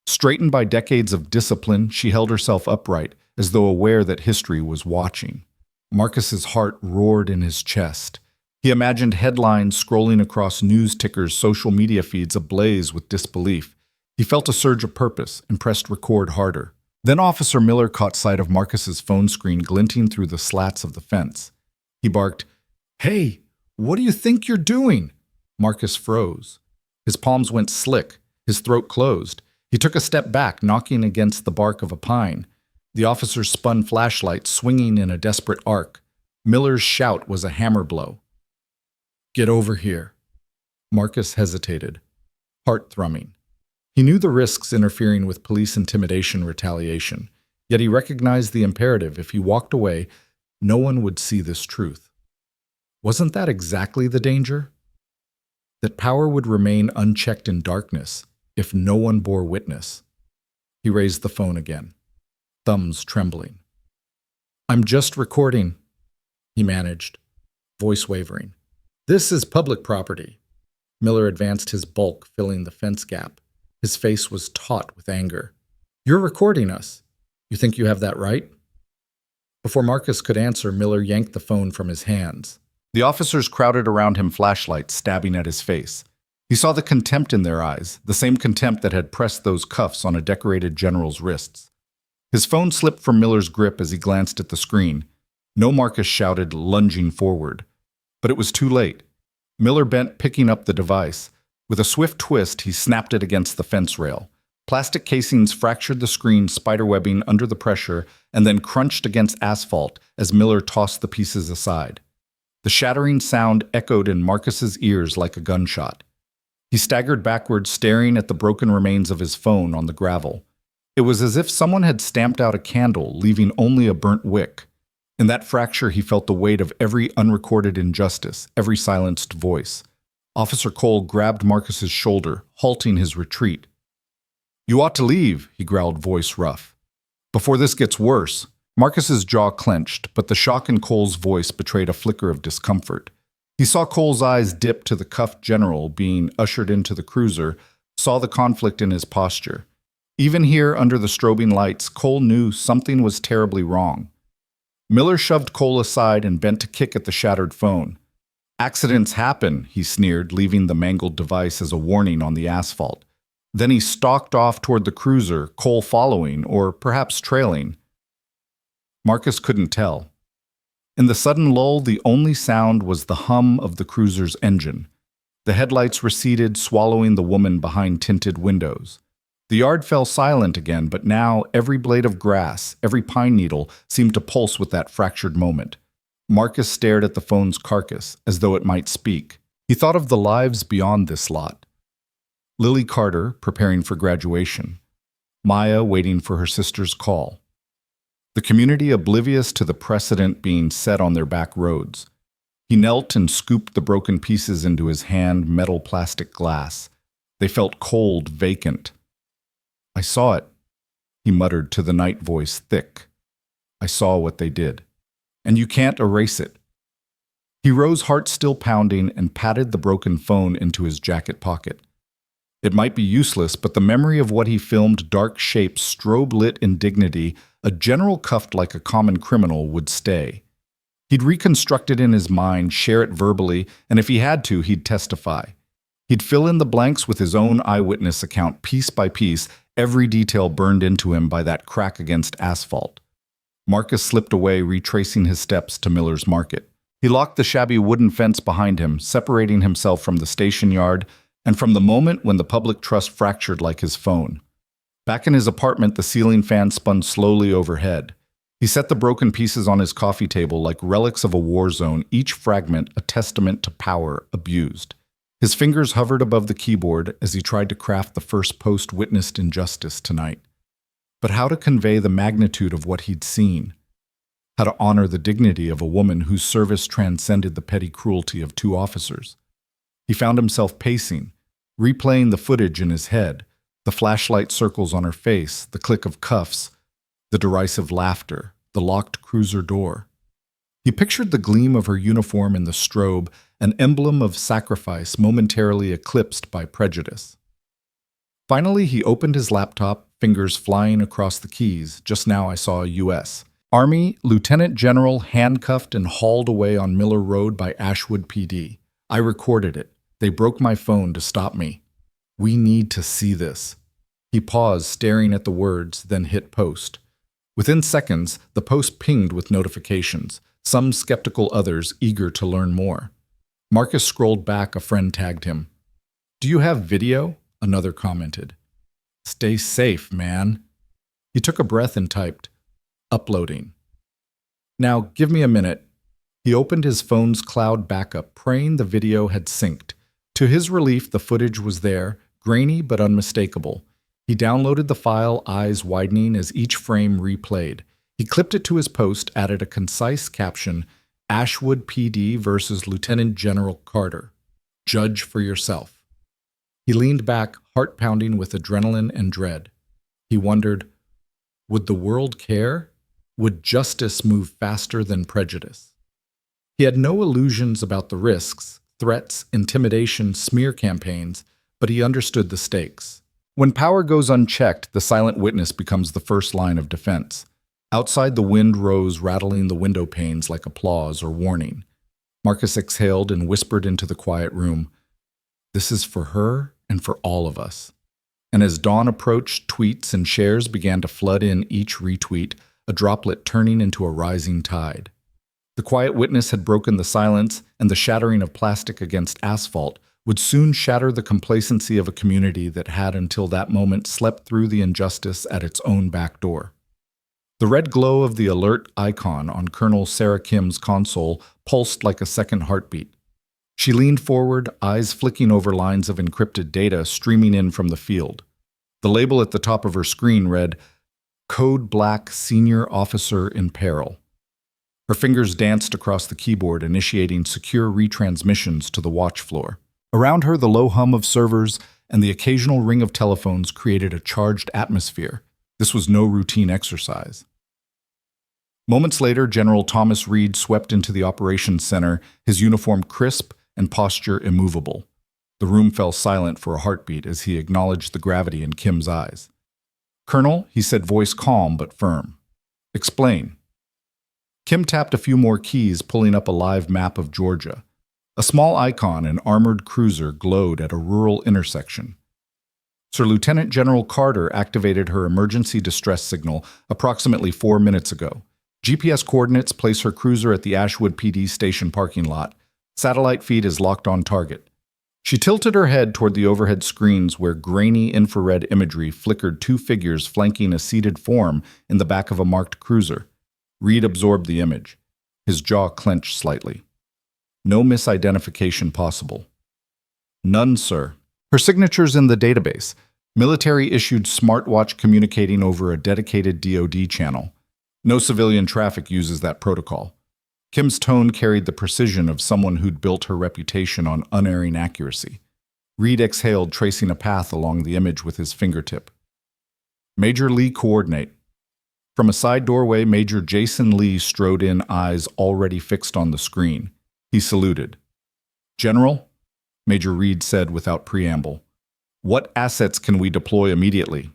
Straightened by decades of discipline, she held herself upright, as though aware that history was watching. Marcus's heart roared in his chest. He imagined headlines scrolling across news tickers, social media feeds ablaze with disbelief. He felt a surge of purpose and pressed record harder. Then Officer Miller caught sight of Marcus's phone screen glinting through the slats of the fence. He barked, "Hey, what do you think you're doing?" Marcus froze. His palms went slick, his throat closed. He took a step back, knocking against the bark of a pine. The officer spun flashlight, swinging in a desperate arc. Miller's shout was a hammer blow. "Get over here." Marcus hesitated, heart thrumming. He knew the risks interfering with police intimidation retaliation, yet he recognized the imperative: if he walked away, no one would see this truth. Wasn't that exactly the danger? That power would remain unchecked in darkness if no one bore witness. He raised the phone again, thumbs trembling. "I'm just recording," he managed, voice wavering. "This is public property." Miller advanced his bulk, filling the fence gap. His face was taut with anger. "You're recording us. You think you have that right?" Before Marcus could answer, Miller yanked the phone from his hands. The officers crowded around him, flashlights stabbing at his face. He saw the contempt in their eyes, the same contempt that had pressed those cuffs on a decorated general's wrists. His phone slipped from Miller's grip as he glanced at the screen. "No," Marcus shouted, lunging forward. But it was too late. Miller bent, picking up the device. With a swift twist, he snapped it against the fence rail. Plastic casings fractured the screen, spiderwebbing under the pressure, and then crunched against asphalt as Miller tossed the pieces aside. The shattering sound echoed in Marcus's ears like a gunshot. He staggered backwards, staring at the broken remains of his phone on the gravel. It was as if someone had stamped out a candle, leaving only a burnt wick. In that fracture, he felt the weight of every unrecorded injustice, every silenced voice. Officer Cole grabbed Marcus's shoulder, halting his retreat. "You ought to leave," he growled, voice rough. "Before this gets worse." Marcus's jaw clenched, but the shock in Cole's voice betrayed a flicker of discomfort. He saw Cole's eyes dip to the cuffed general being ushered into the cruiser, saw the conflict in his posture. Even here, under the strobing lights, Cole knew something was terribly wrong. Miller shoved Cole aside and bent to kick at the shattered phone. "Accidents happen," he sneered, leaving the mangled device as a warning on the asphalt. Then he stalked off toward the cruiser, Cole following, or perhaps trailing. Marcus couldn't tell. In the sudden lull, the only sound was the hum of the cruiser's engine. The headlights receded, swallowing the woman behind tinted windows. The yard fell silent again, but now every blade of grass, every pine needle seemed to pulse with that fractured moment. Marcus stared at the phone's carcass, as though it might speak. He thought of the lives beyond this lot. Lily Carter, preparing for graduation. Maya, waiting for her sister's call. The community oblivious to the precedent being set on their back roads. He knelt and scooped the broken pieces into his hand, metal plastic glass. They felt cold, vacant. "I saw it," he muttered to the night voice, thick. "I saw what they did. And you can't erase it." He rose, heart still pounding, and patted the broken phone into his jacket pocket. It might be useless, but the memory of what he filmed, dark shapes, strobe-lit indignity, a general cuffed like a common criminal, would stay. He'd reconstruct it in his mind, share it verbally, and if he had to, he'd testify. He'd fill in the blanks with his own eyewitness account, piece by piece, every detail burned into him by that crack against asphalt. Marcus slipped away, retracing his steps to Miller's Market. He locked the shabby wooden fence behind him, separating himself from the station yard and from the moment when the public trust fractured like his phone. Back in his apartment, the ceiling fan spun slowly overhead. He set the broken pieces on his coffee table like relics of a war zone, each fragment a testament to power abused. His fingers hovered above the keyboard as he tried to craft the first post witnessed injustice tonight. But how to convey the magnitude of what he'd seen? How to honor the dignity of a woman whose service transcended the petty cruelty of two officers? He found himself pacing, replaying the footage in his head, the flashlight circles on her face, the click of cuffs, the derisive laughter, the locked cruiser door. He pictured the gleam of her uniform in the strobe, an emblem of sacrifice momentarily eclipsed by prejudice. Finally, he opened his laptop, fingers flying across the keys. Just now I saw a U.S. Army Lieutenant General handcuffed and hauled away on Miller Road by Ashwood PD. I recorded it. They broke my phone to stop me. We need to see this. He paused, staring at the words, then hit post. Within seconds, the post pinged with notifications, some skeptical, others eager to learn more. Marcus scrolled back, a friend tagged him. "Do you have video?" Another commented. "Stay safe, man." He took a breath and typed, "Uploading." "Now, give me a minute." He opened his phone's cloud backup, praying the video had synced. To his relief, the footage was there, grainy but unmistakable. He downloaded the file, eyes widening as each frame replayed. He clipped it to his post, added a concise caption, "Ashwood PD versus Lieutenant General Carter. Judge for yourself." He leaned back, heart pounding with adrenaline and dread. He wondered, would the world care? Would justice move faster than prejudice? He had no illusions about the risks, threats, intimidation, smear campaigns, but he understood the stakes. When power goes unchecked, the silent witness becomes the first line of defense. Outside, the wind rose, rattling the window panes like applause or warning. Marcus exhaled and whispered into the quiet room, "This is for her and for all of us." And as dawn approached, tweets and shares began to flood in, each retweet, a droplet turning into a rising tide. The quiet witness had broken the silence, and the shattering of plastic against asphalt would soon shatter the complacency of a community that had until that moment slept through the injustice at its own back door. The red glow of the alert icon on Colonel Sarah Kim's console pulsed like a second heartbeat. She leaned forward, eyes flicking over lines of encrypted data streaming in from the field. The label at the top of her screen read, "Code Black Senior Officer in Peril." Her fingers danced across the keyboard, initiating secure retransmissions to the watch floor. Around her, the low hum of servers and the occasional ring of telephones created a charged atmosphere. This was no routine exercise. Moments later, General Thomas Reed swept into the operations center, his uniform crisp and posture immovable. The room fell silent for a heartbeat as he acknowledged the gravity in Kim's eyes. "Colonel," he said, voice calm but firm. "Explain." Kim tapped a few more keys, pulling up a live map of Georgia. A small icon, an armored cruiser, glowed at a rural intersection. Sir Lieutenant General Carter activated her emergency distress signal approximately 4 minutes ago. GPS coordinates place her cruiser at the Ashwood PD station parking lot. Satellite feed is locked on target. She tilted her head toward the overhead screens where grainy infrared imagery flickered two figures flanking a seated form in the back of a marked cruiser. Reed absorbed the image. His jaw clenched slightly. No misidentification possible. "None, sir." Her signature's in the database. Military-issued smartwatch communicating over a dedicated DoD channel. No civilian traffic uses that protocol. Kim's tone carried the precision of someone who'd built her reputation on unerring accuracy. Reed exhaled, tracing a path along the image with his fingertip. "Major Lee, coordinate." From a side doorway, Major Jason Lee strode in, eyes already fixed on the screen. He saluted. "General," Major Reed said without preamble, "what assets can we deploy immediately?"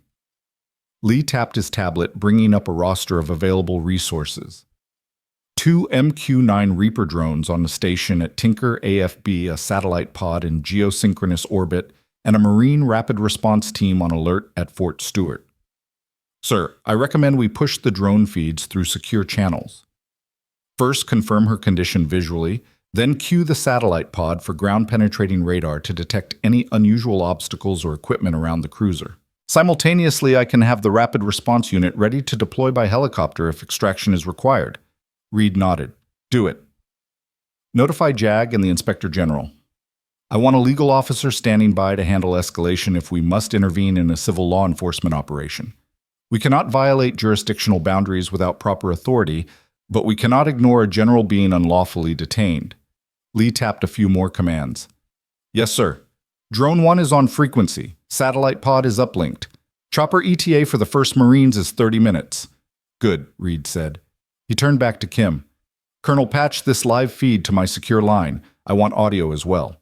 Lee tapped his tablet, bringing up a roster of available resources. 2 MQ-9 Reaper drones on the station at Tinker AFB, a satellite pod in geosynchronous orbit, and a Marine Rapid Response Team on alert at Fort Stewart. "Sir, I recommend we push the drone feeds through secure channels. First, confirm her condition visually, then cue the satellite pod for ground-penetrating radar to detect any unusual obstacles or equipment around the cruiser. Simultaneously, I can have the Rapid Response Unit ready to deploy by helicopter if extraction is required." Reed nodded. "Do it." "Notify JAG and the Inspector General. I want a legal officer standing by to handle escalation if we must intervene in a civil law enforcement operation. We cannot violate jurisdictional boundaries without proper authority, but we cannot ignore a general being unlawfully detained." Lee tapped a few more commands. "Yes, sir. Drone 1 is on frequency. Satellite pod is uplinked. Chopper ETA for the 1st Marines is 30 minutes. "Good," Reed said. He turned back to Kim. "Colonel, patch this live feed to my secure line. I want audio as well."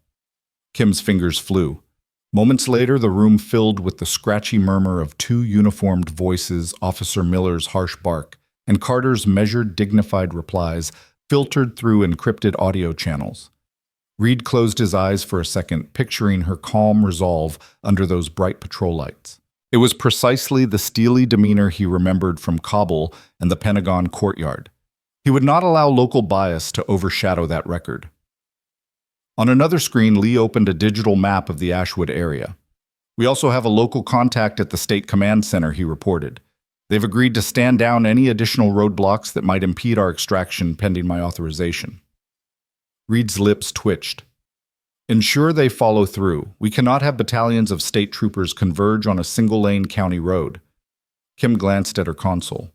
Kim's fingers flew. Moments later, the room filled with the scratchy murmur of 2 uniformed voices, Officer Miller's harsh bark, and Carter's measured, dignified replies filtered through encrypted audio channels. Reed closed his eyes for a second, picturing her calm resolve under those bright patrol lights. It was precisely the steely demeanor he remembered from Kabul and the Pentagon courtyard. He would not allow local bias to overshadow that record. On another screen, Lee opened a digital map of the Ashwood area. "We also have a local contact at the State Command Center," he reported. "They've agreed to stand down any additional roadblocks that might impede our extraction pending my authorization." Reed's lips twitched. "Ensure they follow through. We cannot have battalions of state troopers converge on a single-lane county road." Kim glanced at her console.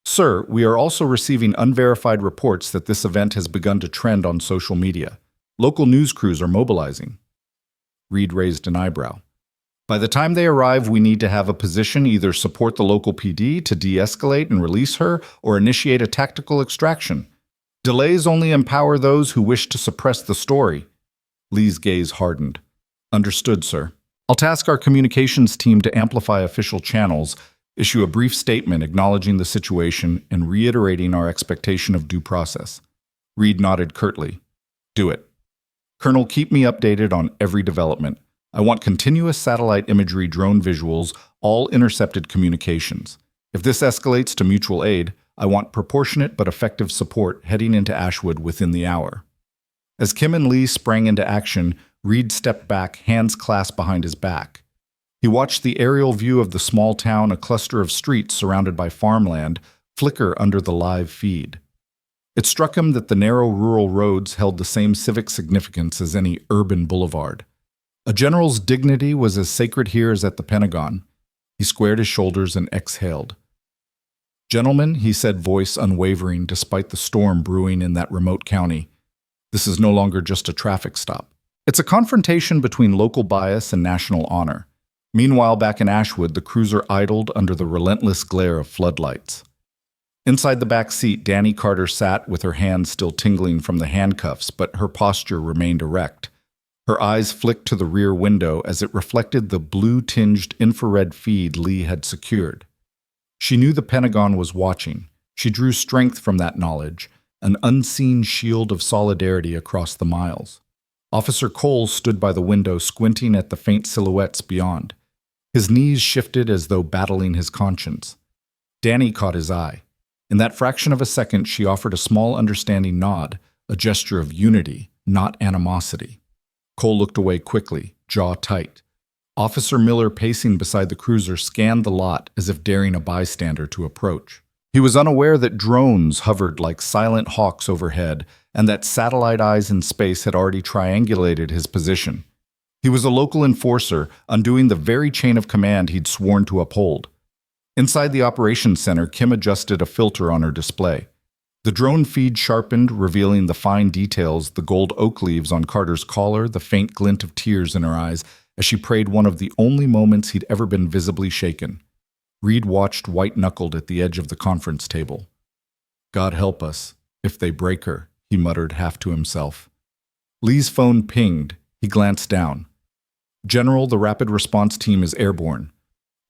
"Sir, we are also receiving unverified reports that this event has begun to trend on social media. Local news crews are mobilizing." Reed raised an eyebrow. "By the time they arrive, we need to have a position, either support the local PD to de-escalate and release her, or initiate a tactical extraction. Delays only empower those who wish to suppress the story." Lee's gaze hardened. "Understood, sir. I'll task our communications team to amplify official channels, issue a brief statement acknowledging the situation and reiterating our expectation of due process." Reed nodded curtly. Do it. Colonel, keep me updated on every development. I want continuous satellite imagery, drone visuals, all intercepted communications. If this escalates to mutual aid, I want proportionate but effective support heading into Ashwood within the hour. As Kim and Lee sprang into action, Reed stepped back, hands clasped behind his back. He watched the aerial view of the small town, a cluster of streets surrounded by farmland, flicker under the live feed. It struck him that the narrow rural roads held the same civic significance as any urban boulevard. A general's dignity was as sacred here as at the Pentagon. He squared his shoulders and exhaled. "Gentlemen," he said, voice unwavering despite the storm brewing in that remote county, "this is no longer just a traffic stop. It's a confrontation between local bias and national honor." Meanwhile, back in Ashwood, the cruiser idled under the relentless glare of floodlights. Inside the back seat, Danny Carter sat with her hands still tingling from the handcuffs, but her posture remained erect. Her eyes flicked to the rear window as it reflected the blue-tinged infrared feed Lee had secured. She knew the Pentagon was watching. She drew strength from that knowledge, an unseen shield of solidarity across the miles. Officer Cole stood by the window, squinting at the faint silhouettes beyond. His knees shifted as though battling his conscience. Danny caught his eye. In that fraction of a second, she offered a small understanding nod, a gesture of unity, not animosity. Cole looked away quickly, jaw tight. Officer Miller, pacing beside the cruiser, scanned the lot as if daring a bystander to approach. He was unaware that drones hovered like silent hawks overhead and that satellite eyes in space had already triangulated his position. He was a local enforcer, undoing the very chain of command he'd sworn to uphold. Inside the operations center, Kim adjusted a filter on her display. The drone feed sharpened, revealing the fine details, the gold oak leaves on Carter's collar, the faint glint of tears in her eyes, as she prayed one of the only moments he'd ever been visibly shaken. Reed watched white-knuckled at the edge of the conference table. "God help us, if they break her," he muttered half to himself. Lee's phone pinged. He glanced down. "General, the rapid response team is airborne.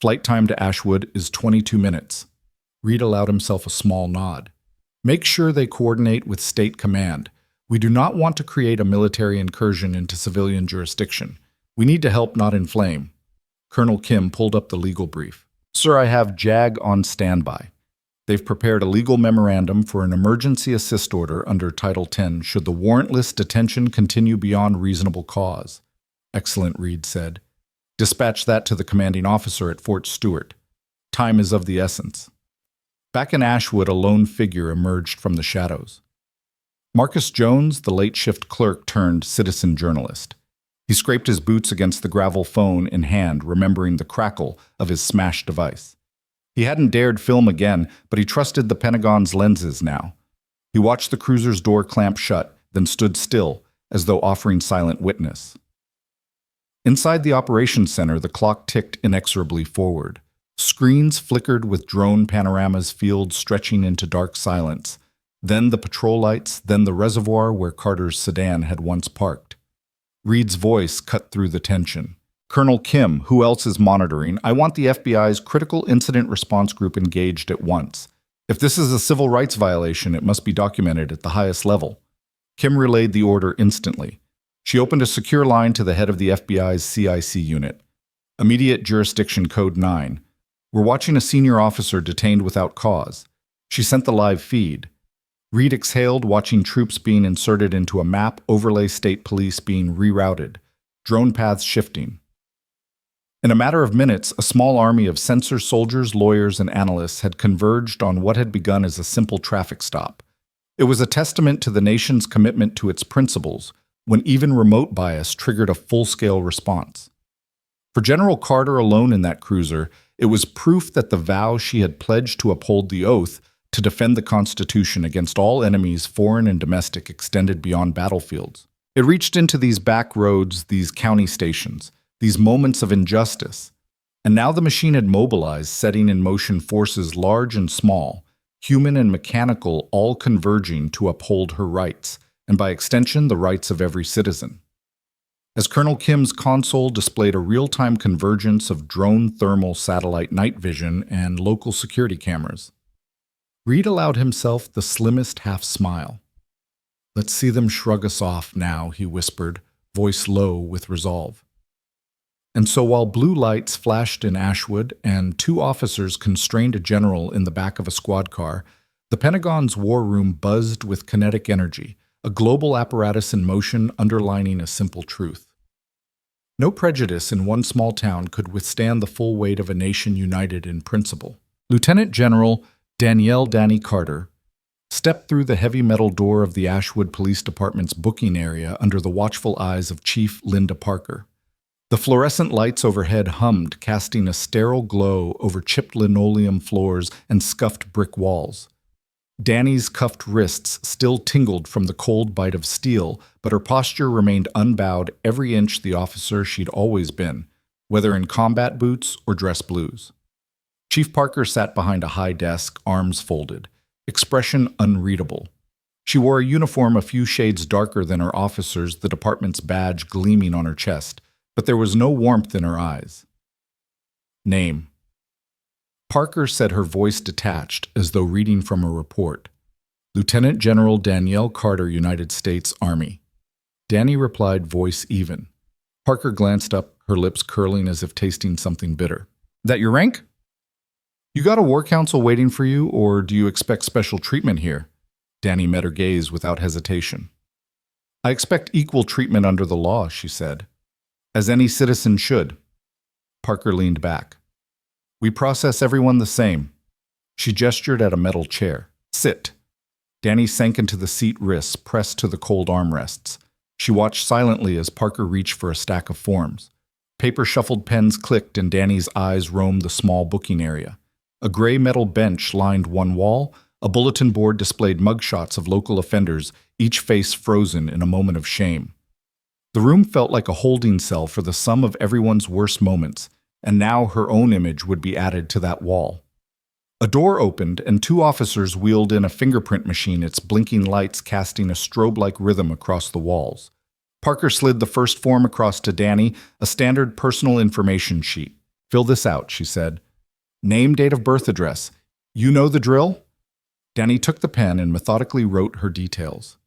Flight time to Ashwood is 22 minutes. Reed allowed himself a small nod. "Make sure they coordinate with state command. We do not want to create a military incursion into civilian jurisdiction. We need to help, not inflame." Colonel Kim pulled up the legal brief. "Sir, I have JAG on standby. They've prepared a legal memorandum for an emergency assist order under Title 10 should the warrantless detention continue beyond reasonable cause." "Excellent," Reed said. "Dispatch that to the commanding officer at Fort Stewart. Time is of the essence." Back in Ashwood, a lone figure emerged from the shadows. Marcus Jones, the late shift clerk turned citizen journalist. He scraped his boots against the gravel, phone in hand, remembering the crackle of his smashed device. He hadn't dared film again, but he trusted the Pentagon's lenses now. He watched the cruiser's door clamp shut, then stood still, as though offering silent witness. Inside the operations center, the clock ticked inexorably forward. Screens flickered with drone panoramas, fields stretching into dark silence. Then the patrol lights, then the reservoir where Carter's sedan had once parked. Reed's voice cut through the tension. "Colonel Kim, who else is monitoring? I want the FBI's Critical Incident Response Group engaged at once. If this is a civil rights violation, it must be documented at the highest level." Kim relayed the order instantly. She opened a secure line to the head of the FBI's CIC unit. "Immediate jurisdiction code 9. We're watching a senior officer detained without cause." She sent the live feed. Reed exhaled, watching troops being inserted into a map, overlay state police being rerouted, drone paths shifting. In a matter of minutes, a small army of censor soldiers, lawyers, and analysts had converged on what had begun as a simple traffic stop. It was a testament to the nation's commitment to its principles, when even remote bias triggered a full-scale response. For General Carter alone in that cruiser, it was proof that the vow she had pledged to uphold the oath to defend the Constitution against all enemies, foreign and domestic, extended beyond battlefields. It reached into these back roads, these county stations, these moments of injustice. And now the machine had mobilized, setting in motion forces large and small, human and mechanical, all converging to uphold her rights, and by extension, the rights of every citizen. As Colonel Kim's console displayed a real-time convergence of drone thermal satellite night vision and local security cameras, Reed allowed himself the slimmest half-smile. Let's see them shrug us off now, he whispered, voice low with resolve. And so while blue lights flashed in Ashwood and two officers constrained a general in the back of a squad car, the Pentagon's war room buzzed with kinetic energy, a global apparatus in motion underlining a simple truth. No prejudice in one small town could withstand the full weight of a nation united in principle. Lieutenant General Danielle Carter stepped through the heavy metal door of the Ashwood Police Department's booking area under the watchful eyes of Chief Linda Parker. The fluorescent lights overhead hummed, casting a sterile glow over chipped linoleum floors and scuffed brick walls. Danny's cuffed wrists still tingled from the cold bite of steel, but her posture remained unbowed every inch the officer she'd always been, whether in combat boots or dress blues. Chief Parker sat behind a high desk, arms folded, expression unreadable. She wore a uniform a few shades darker than her officers, the department's badge gleaming on her chest, but there was no warmth in her eyes. Name. Parker said, her voice detached, as though reading from a report. Lieutenant General Danielle Carter, United States Army. Danny replied, voice even. Parker glanced up, her lips curling as if tasting something bitter. That your rank? You got a war council waiting for you, or do you expect special treatment here? Danny met her gaze without hesitation. I expect equal treatment under the law, she said. As any citizen should. Parker leaned back. We process everyone the same. She gestured at a metal chair. Sit. Danny sank into the seat, wrists pressed to the cold armrests. She watched silently as Parker reached for a stack of forms. Paper shuffled, pens clicked, and Danny's eyes roamed the small booking area. A gray metal bench lined one wall. A bulletin board displayed mugshots of local offenders, each face frozen in a moment of shame. The room felt like a holding cell for the sum of everyone's worst moments, and now her own image would be added to that wall. A door opened, and two officers wheeled in a fingerprint machine, its blinking lights casting a strobe-like rhythm across the walls. Parker slid the first form across to Danny, a standard personal information sheet. Fill this out, she said. Name, date of birth, address. You know the drill? Danny took the pen and methodically wrote her details.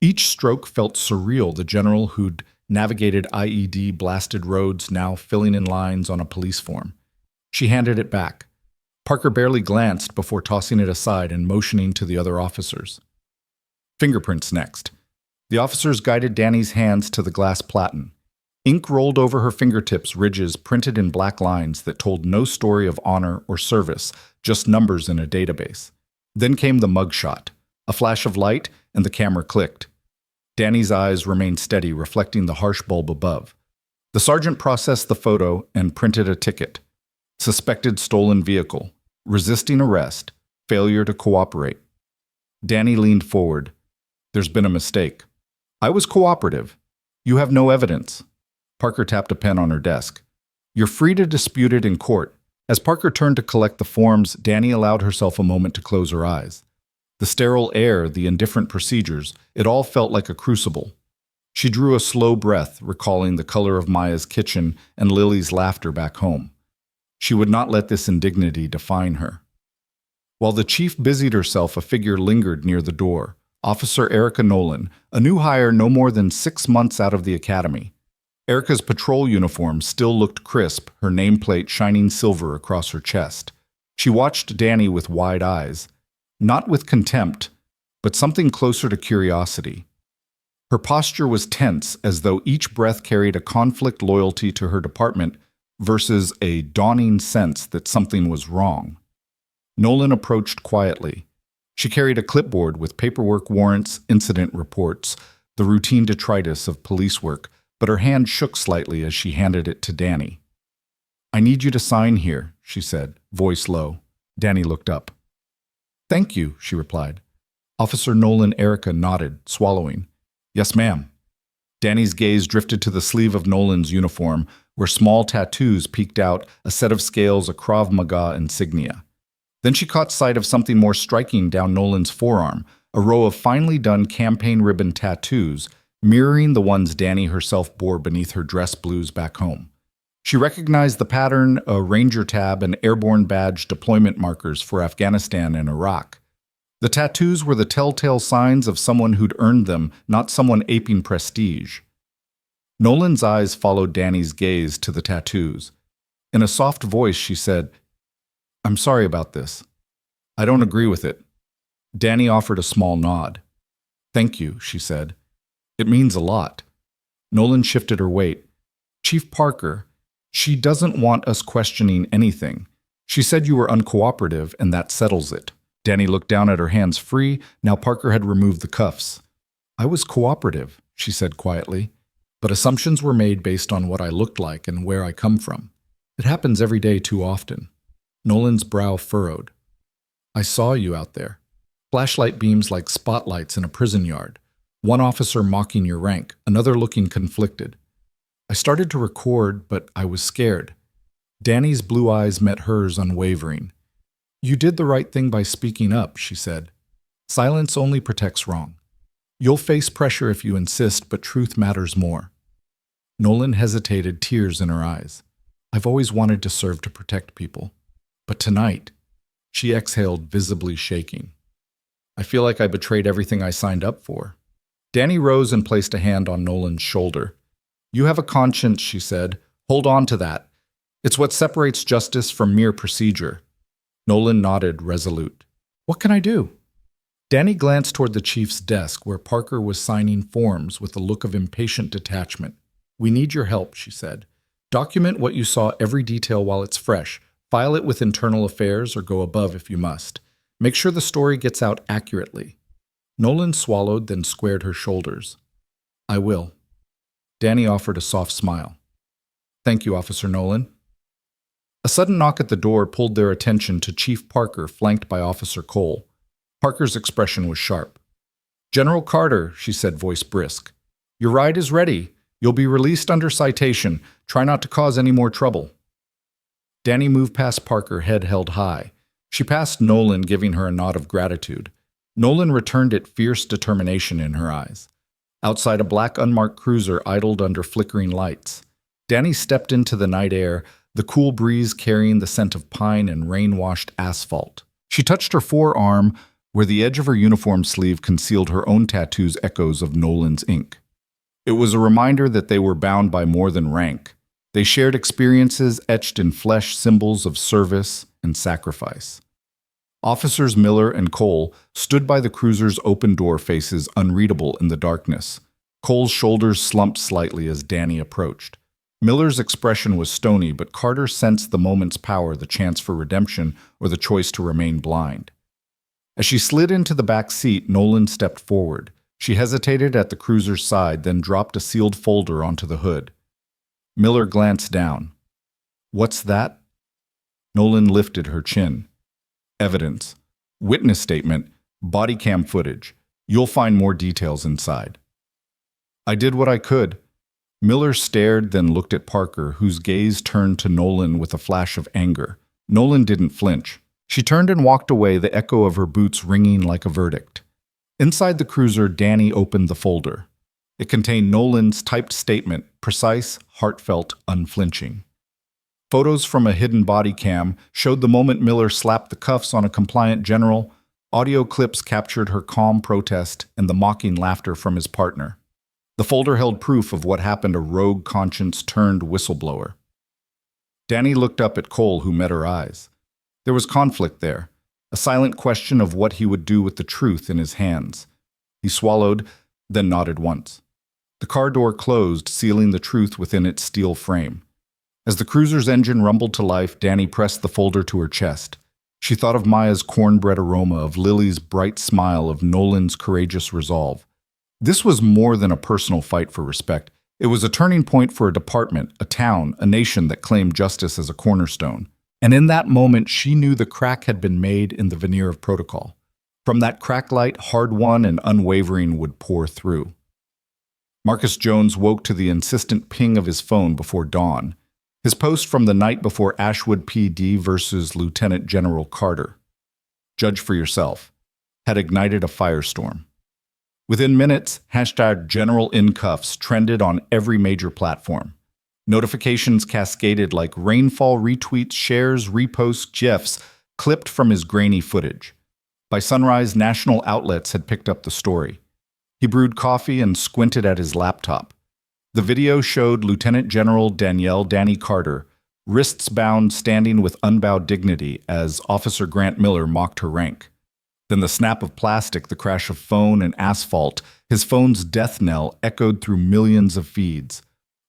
Each stroke felt surreal, the general who'd navigated IED-blasted roads now filling in lines on a police form. She handed it back. Parker barely glanced before tossing it aside and motioning to the other officers. Fingerprints next. The officers guided Danny's hands to the glass platen. Ink rolled over her fingertips, ridges printed in black lines that told no story of honor or service, just numbers in a database. Then came the mugshot. A flash of light, and the camera clicked. Danny's eyes remained steady, reflecting the harsh bulb above. The sergeant processed the photo and printed a ticket. Suspected stolen vehicle. Resisting arrest. Failure to cooperate. Danny leaned forward. There's been a mistake. I was cooperative. You have no evidence. Parker tapped a pen on her desk. You're free to dispute it in court. As Parker turned to collect the forms, Danny allowed herself a moment to close her eyes. The sterile air, the indifferent procedures, it all felt like a crucible. She drew a slow breath, recalling the color of Maya's kitchen and Lily's laughter back home. She would not let this indignity define her. While the chief busied herself, a figure lingered near the door. Officer Erica Nolan, a new hire no more than 6 months out of the academy. Erica's patrol uniform still looked crisp, her nameplate shining silver across her chest. She watched Danny with wide eyes. Not with contempt, but something closer to curiosity. Her posture was tense, as though each breath carried a conflict loyalty to her department versus a dawning sense that something was wrong. Nolan approached quietly. She carried a clipboard with paperwork, warrants, incident reports, the routine detritus of police work, but her hand shook slightly as she handed it to Danny. I need you to sign here, she said, voice low. Danny looked up. Thank you, she replied. Officer Nolan Erica nodded, swallowing. Yes, ma'am. Danny's gaze drifted to the sleeve of Nolan's uniform, where small tattoos peeked out, a set of scales, a Krav Maga insignia. Then she caught sight of something more striking down Nolan's forearm, a row of finely done campaign ribbon tattoos, mirroring the ones Danny herself bore beneath her dress blues back home. She recognized the pattern, a Ranger tab and airborne badge deployment markers for Afghanistan and Iraq. The tattoos were the telltale signs of someone who'd earned them, not someone aping prestige. Nolan's eyes followed Danny's gaze to the tattoos. In a soft voice, she said, "I'm sorry about this. I don't agree with it." Danny offered a small nod. "Thank you," she said. "It means a lot." Nolan shifted her weight. "Chief Parker, she doesn't want us questioning anything. She said you were uncooperative, and that settles it." Danny looked down at her hands free. Now Parker had removed the cuffs. "I was cooperative," she said quietly, "but assumptions were made based on what I looked like and where I come from. It happens every day too often." Nolan's brow furrowed. "I saw you out there. Flashlight beams like spotlights in a prison yard. One officer mocking your rank, another looking conflicted. I started to record, but I was scared." Danny's blue eyes met hers unwavering. "You did the right thing by speaking up," she said. "Silence only protects wrong. You'll face pressure if you insist, but truth matters more." Nolan hesitated, tears in her eyes. "I've always wanted to serve to protect people. But tonight," she exhaled, visibly shaking. "I feel like I betrayed everything I signed up for." Danny rose and placed a hand on Nolan's shoulder. "You have a conscience," she said. "Hold on to that. It's what separates justice from mere procedure." Nolan nodded, resolute. "What can I do?" Danny glanced toward the chief's desk, where Parker was signing forms with a look of impatient detachment. "We need your help," she said. "Document what you saw, every detail while it's fresh. File it with internal affairs or go above if you must. Make sure the story gets out accurately." Nolan swallowed, then squared her shoulders. "I will." Danny offered a soft smile. "Thank you, Officer Nolan." A sudden knock at the door pulled their attention to Chief Parker, flanked by Officer Cole. Parker's expression was sharp. "General Carter," she said, voice brisk. "Your ride is ready. You'll be released under citation. Try not to cause any more trouble." Danny moved past Parker, head held high. She passed Nolan, giving her a nod of gratitude. Nolan returned it, fierce determination in her eyes. Outside, a black unmarked cruiser idled under flickering lights. Danny stepped into the night air, the cool breeze carrying the scent of pine and rain-washed asphalt. She touched her forearm, where the edge of her uniform sleeve concealed her own tattoos, echoes of Nolan's ink. It was a reminder that they were bound by more than rank. They shared experiences etched in flesh, symbols of service and sacrifice. Officers Miller and Cole stood by the cruiser's open door, faces unreadable in the darkness. Cole's shoulders slumped slightly as Danny approached. Miller's expression was stony, but Carter sensed the moment's power, the chance for redemption or the choice to remain blind. As she slid into the back seat, Nolan stepped forward. She hesitated at the cruiser's side, then dropped a sealed folder onto the hood. Miller glanced down. "What's that?" Nolan lifted her chin. "Evidence. Witness statement. Body cam footage. You'll find more details inside." "I did what I could." Miller stared, then looked at Parker, whose gaze turned to Nolan with a flash of anger. Nolan didn't flinch. She turned and walked away, the echo of her boots ringing like a verdict. Inside the cruiser, Danny opened the folder. It contained Nolan's typed statement, precise, heartfelt, unflinching. Photos from a hidden body cam showed the moment Miller slapped the cuffs on a compliant general. Audio clips captured her calm protest and the mocking laughter from his partner. The folder held proof of what happened, a rogue conscience-turned whistleblower. Danny looked up at Cole, who met her eyes. There was conflict there, a silent question of what he would do with the truth in his hands. He swallowed, then nodded once. The car door closed, sealing the truth within its steel frame. As the cruiser's engine rumbled to life, Danny pressed the folder to her chest. She thought of Maya's cornbread aroma, of Lily's bright smile, of Nolan's courageous resolve. This was more than a personal fight for respect. It was a turning point for a department, a town, a nation that claimed justice as a cornerstone. And in that moment, she knew the crack had been made in the veneer of protocol. From that crack light, hard-won and unwavering would pour through. Marcus Jones woke to the insistent ping of his phone before dawn. His post from the night before Ashwood PD versus Lieutenant General Carter, judge for yourself, had ignited a firestorm. Within minutes, #GeneralInCuffs trended on every major platform. Notifications cascaded like rainfall, retweets, shares, reposts, GIFs clipped from his grainy footage. By sunrise, national outlets had picked up the story. He brewed coffee and squinted at his laptop. The video showed Lieutenant General Danielle Carter, wrists bound, standing with unbowed dignity as Officer Grant Miller mocked her rank. Then the snap of plastic, the crash of phone and asphalt, his phone's death knell echoed through millions of feeds.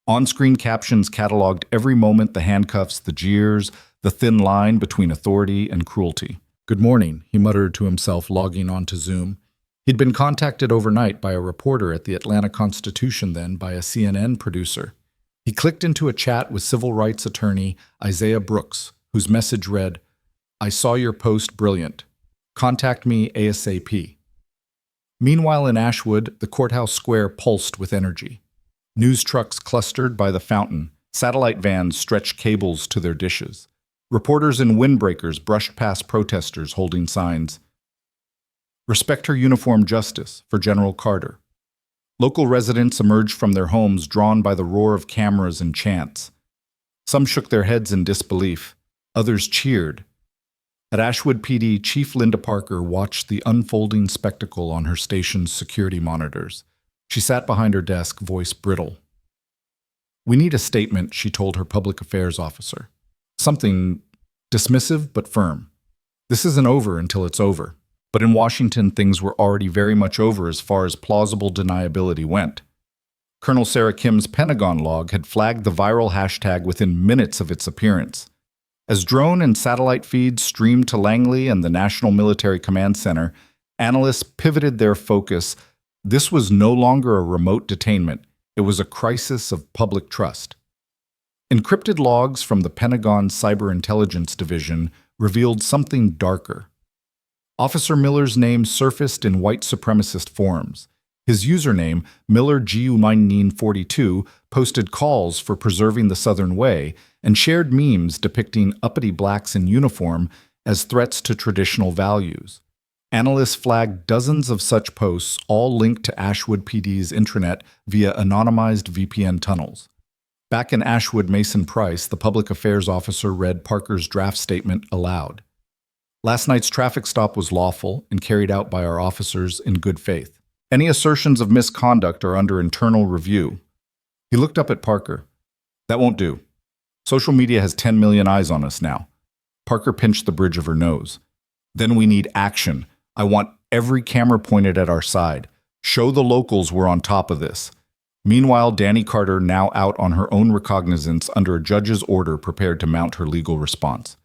On-screen captions cataloged every moment, the handcuffs, the jeers, the thin line between authority and cruelty. "Good morning," he muttered to himself, logging onto Zoom. He'd been contacted overnight by a reporter at the Atlanta Constitution, then by a CNN producer. He clicked into a chat with civil rights attorney Isaiah Brooks, whose message read, "I saw your post, brilliant. Contact me ASAP." Meanwhile in Ashwood, the courthouse square pulsed with energy. News trucks clustered by the fountain, satellite vans stretched cables to their dishes. Reporters in windbreakers brushed past protesters holding signs, "Respect her uniform, justice," for General Carter. Local residents emerged from their homes drawn by the roar of cameras and chants. Some shook their heads in disbelief. Others cheered. At Ashwood PD, Chief Linda Parker watched the unfolding spectacle on her station's security monitors. She sat behind her desk, voice brittle. "We need a statement," she told her public affairs officer. Something dismissive but firm. "This isn't over until it's over." But in Washington, things were already very much over as far as plausible deniability went. Colonel Sarah Kim's Pentagon log had flagged the viral hashtag within minutes of its appearance. As drone and satellite feeds streamed to Langley and the National Military Command Center, analysts pivoted their focus. This was no longer a remote detainment. It was a crisis of public trust. Encrypted logs from the Pentagon Cyber Intelligence Division revealed something darker. Officer Miller's name surfaced in white supremacist forums. His username, MillerGU1942, posted calls for preserving the Southern Way and shared memes depicting uppity blacks in uniform as threats to traditional values. Analysts flagged dozens of such posts, all linked to Ashwood PD's intranet via anonymized VPN tunnels. Back in Ashwood, Mason Price, the public affairs officer, read Parker's draft statement aloud. "Last night's traffic stop was lawful and carried out by our officers in good faith. Any assertions of misconduct are under internal review." He looked up at Parker. "That won't do. Social media has 10 million eyes on us now." Parker pinched the bridge of her nose. "Then we need action. I want every camera pointed at our side. Show the locals we're on top of this." Meanwhile, Dani Carter, now out on her own recognizance under a judge's order, prepared to mount her legal response.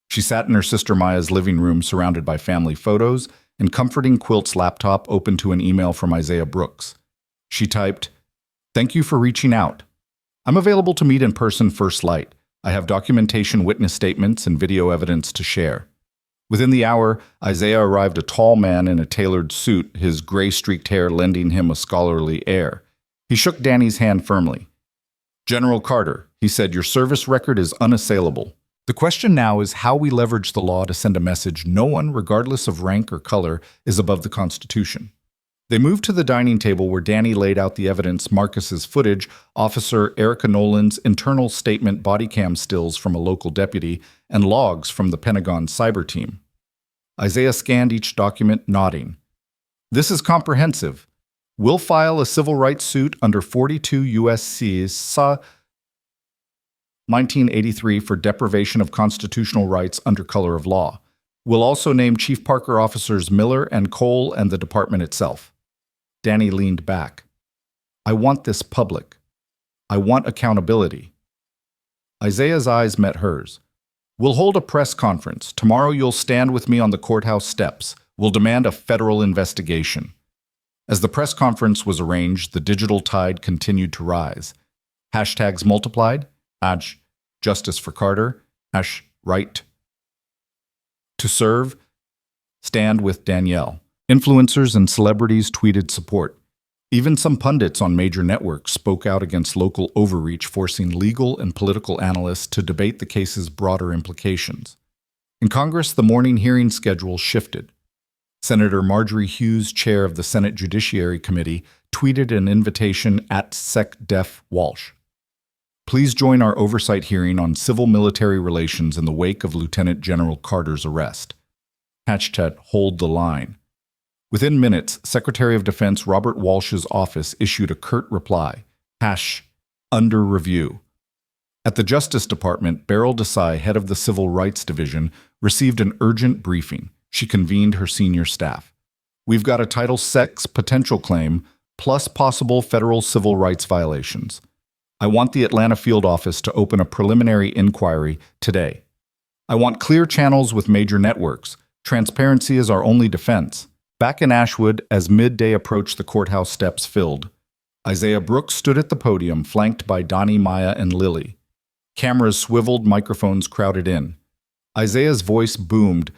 She sat in her sister Maya's living room surrounded by family photos and comforting Quilt's laptop open to an email from Isaiah Brooks. She typed, "Thank you for reaching out. I'm available to meet in person first light. I have documentation, witness statements, and video evidence to share." Within the hour, Isaiah arrived, a tall man in a tailored suit, his gray-streaked hair lending him a scholarly air. He shook Dani's hand firmly. "General Carter," he said, "your service record is unassailable. The question now is how we leverage the law to send a message no one, regardless of rank or color, is above the Constitution." They moved to the dining table where Dani laid out the evidence, Marcus's footage, Officer Erica Nolan's internal statement, body cam stills from a local deputy, and logs from the Pentagon cyber team. Isaiah scanned each document, nodding. "This is comprehensive. We'll file a civil rights suit under 42 U.S.C. 1983 for deprivation of constitutional rights under color of law. We'll also name Chief Parker officers Miller and Cole and the department itself." Dani leaned back. "I want this public. I want accountability." Isaiah's eyes met hers. "We'll hold a press conference. Tomorrow you'll stand with me on the courthouse steps. We'll demand a federal investigation." As the press conference was arranged, the digital tide continued to rise. Hashtags multiplied. Justice for Carter. Right to serve. Stand with Danielle. Influencers and celebrities tweeted support. Even some pundits on major networks spoke out against local overreach, forcing legal and political analysts to debate the case's broader implications. In Congress, the morning hearing schedule shifted. Senator Marjorie Hughes, chair of the Senate Judiciary Committee, tweeted an invitation at SecDef Walsh. "Please join our oversight hearing on civil-military relations in the wake of Lieutenant General Carter's arrest." Hashtag hold the line. Within minutes, Secretary of Defense Robert Walsh's office issued a curt reply. Under review. At the Justice Department, Beryl Desai, head of the Civil Rights Division, received an urgent briefing. She convened her senior staff. We've got a Title VI potential claim, plus possible federal civil rights violations. I want the Atlanta field office to open a preliminary inquiry today. I want clear channels with major networks. Transparency is our only defense. Back in Ashwood, as midday approached, the courthouse steps filled. Isaiah Brooks stood at the podium, flanked by Donnie, Maya, and Lily. Cameras swiveled, microphones crowded in. Isaiah's voice boomed.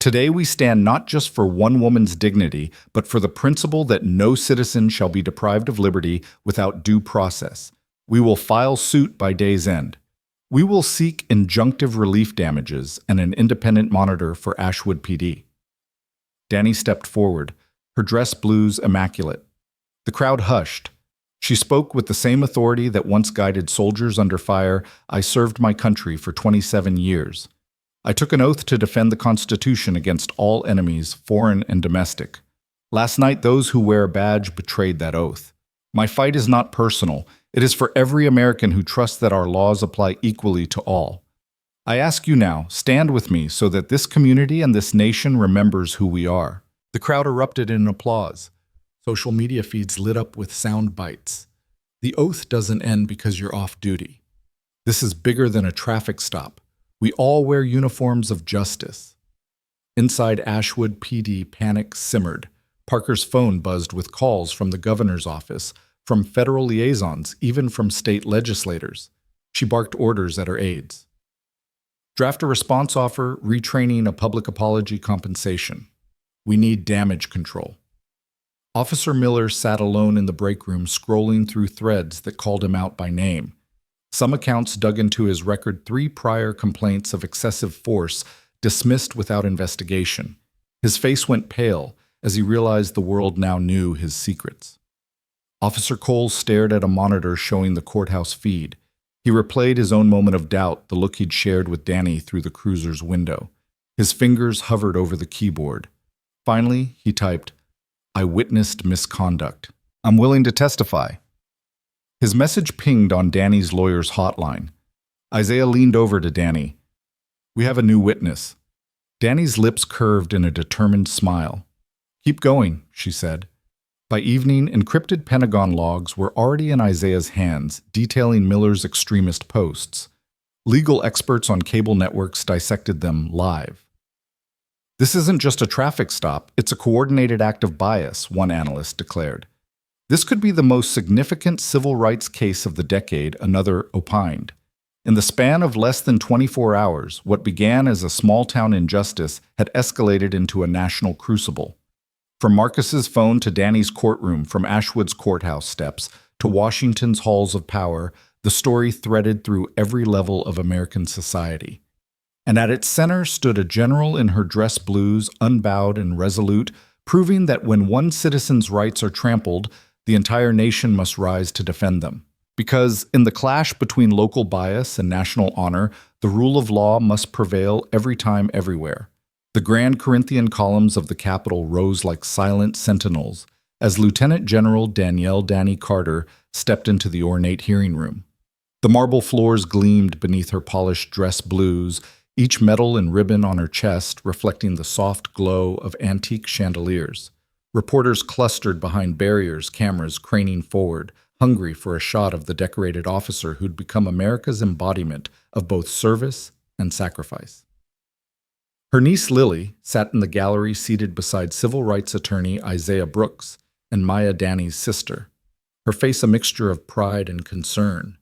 Today we stand not just for one woman's dignity, but for the principle that no citizen shall be deprived of liberty without due process. We will file suit by day's end. We will seek injunctive relief damages and an independent monitor for Ashwood PD. Danny stepped forward, her dress blues immaculate. The crowd hushed. She spoke with the same authority that once guided soldiers under fire. I served my country for 27 years. I took an oath to defend the Constitution against all enemies, foreign and domestic. Last night, those who wear a badge betrayed that oath. My fight is not personal. It is for every American who trusts that our laws apply equally to all. I ask you now, stand with me so that this community and this nation remembers who we are. The crowd erupted in applause. Social media feeds lit up with sound bites. The oath doesn't end because you're off duty. This is bigger than a traffic stop. We all wear uniforms of justice. Inside Ashwood PD, panic simmered. Parker's phone buzzed with calls from the governor's office, from federal liaisons, even from state legislators. She barked orders at her aides. Draft a response offer, retraining, a public apology, compensation. We need damage control. Officer Miller sat alone in the break room, scrolling through threads that called him out by name. Some accounts dug into his record 3 prior complaints of excessive force, dismissed without investigation. His face went pale as he realized the world now knew his secrets. Officer Cole stared at a monitor showing the courthouse feed. He replayed his own moment of doubt, the look he'd shared with Danny through the cruiser's window. His fingers hovered over the keyboard. Finally, he typed, I witnessed misconduct. I'm willing to testify. His message pinged on Danny's lawyer's hotline. Isaiah leaned over to Danny. We have a new witness. Danny's lips curved in a determined smile. Keep going, she said. By evening, encrypted Pentagon logs were already in Isaiah's hands, detailing Miller's extremist posts. Legal experts on cable networks dissected them live. This isn't just a traffic stop, it's a coordinated act of bias, one analyst declared. This could be the most significant civil rights case of the decade, another opined. In the span of less than 24 hours, what began as a small-town injustice had escalated into a national crucible. From Marcus's phone to Danny's courtroom, from Ashwood's courthouse steps to Washington's halls of power, the story threaded through every level of American society. And at its center stood a general in her dress blues, unbowed and resolute, proving that when one citizen's rights are trampled, the entire nation must rise to defend them. Because in the clash between local bias and national honor, the rule of law must prevail every time, everywhere. The grand Corinthian columns of the Capitol rose like silent sentinels as Lieutenant General Danielle Carter stepped into the ornate hearing room. The marble floors gleamed beneath her polished dress blues, each medal and ribbon on her chest reflecting the soft glow of antique chandeliers. Reporters clustered behind barriers, cameras craning forward, hungry for a shot of the decorated officer who'd become America's embodiment of both service and sacrifice. Her niece Lily sat in the gallery seated beside civil rights attorney Isaiah Brooks and Maya, Danny's sister, her face a mixture of pride and concern.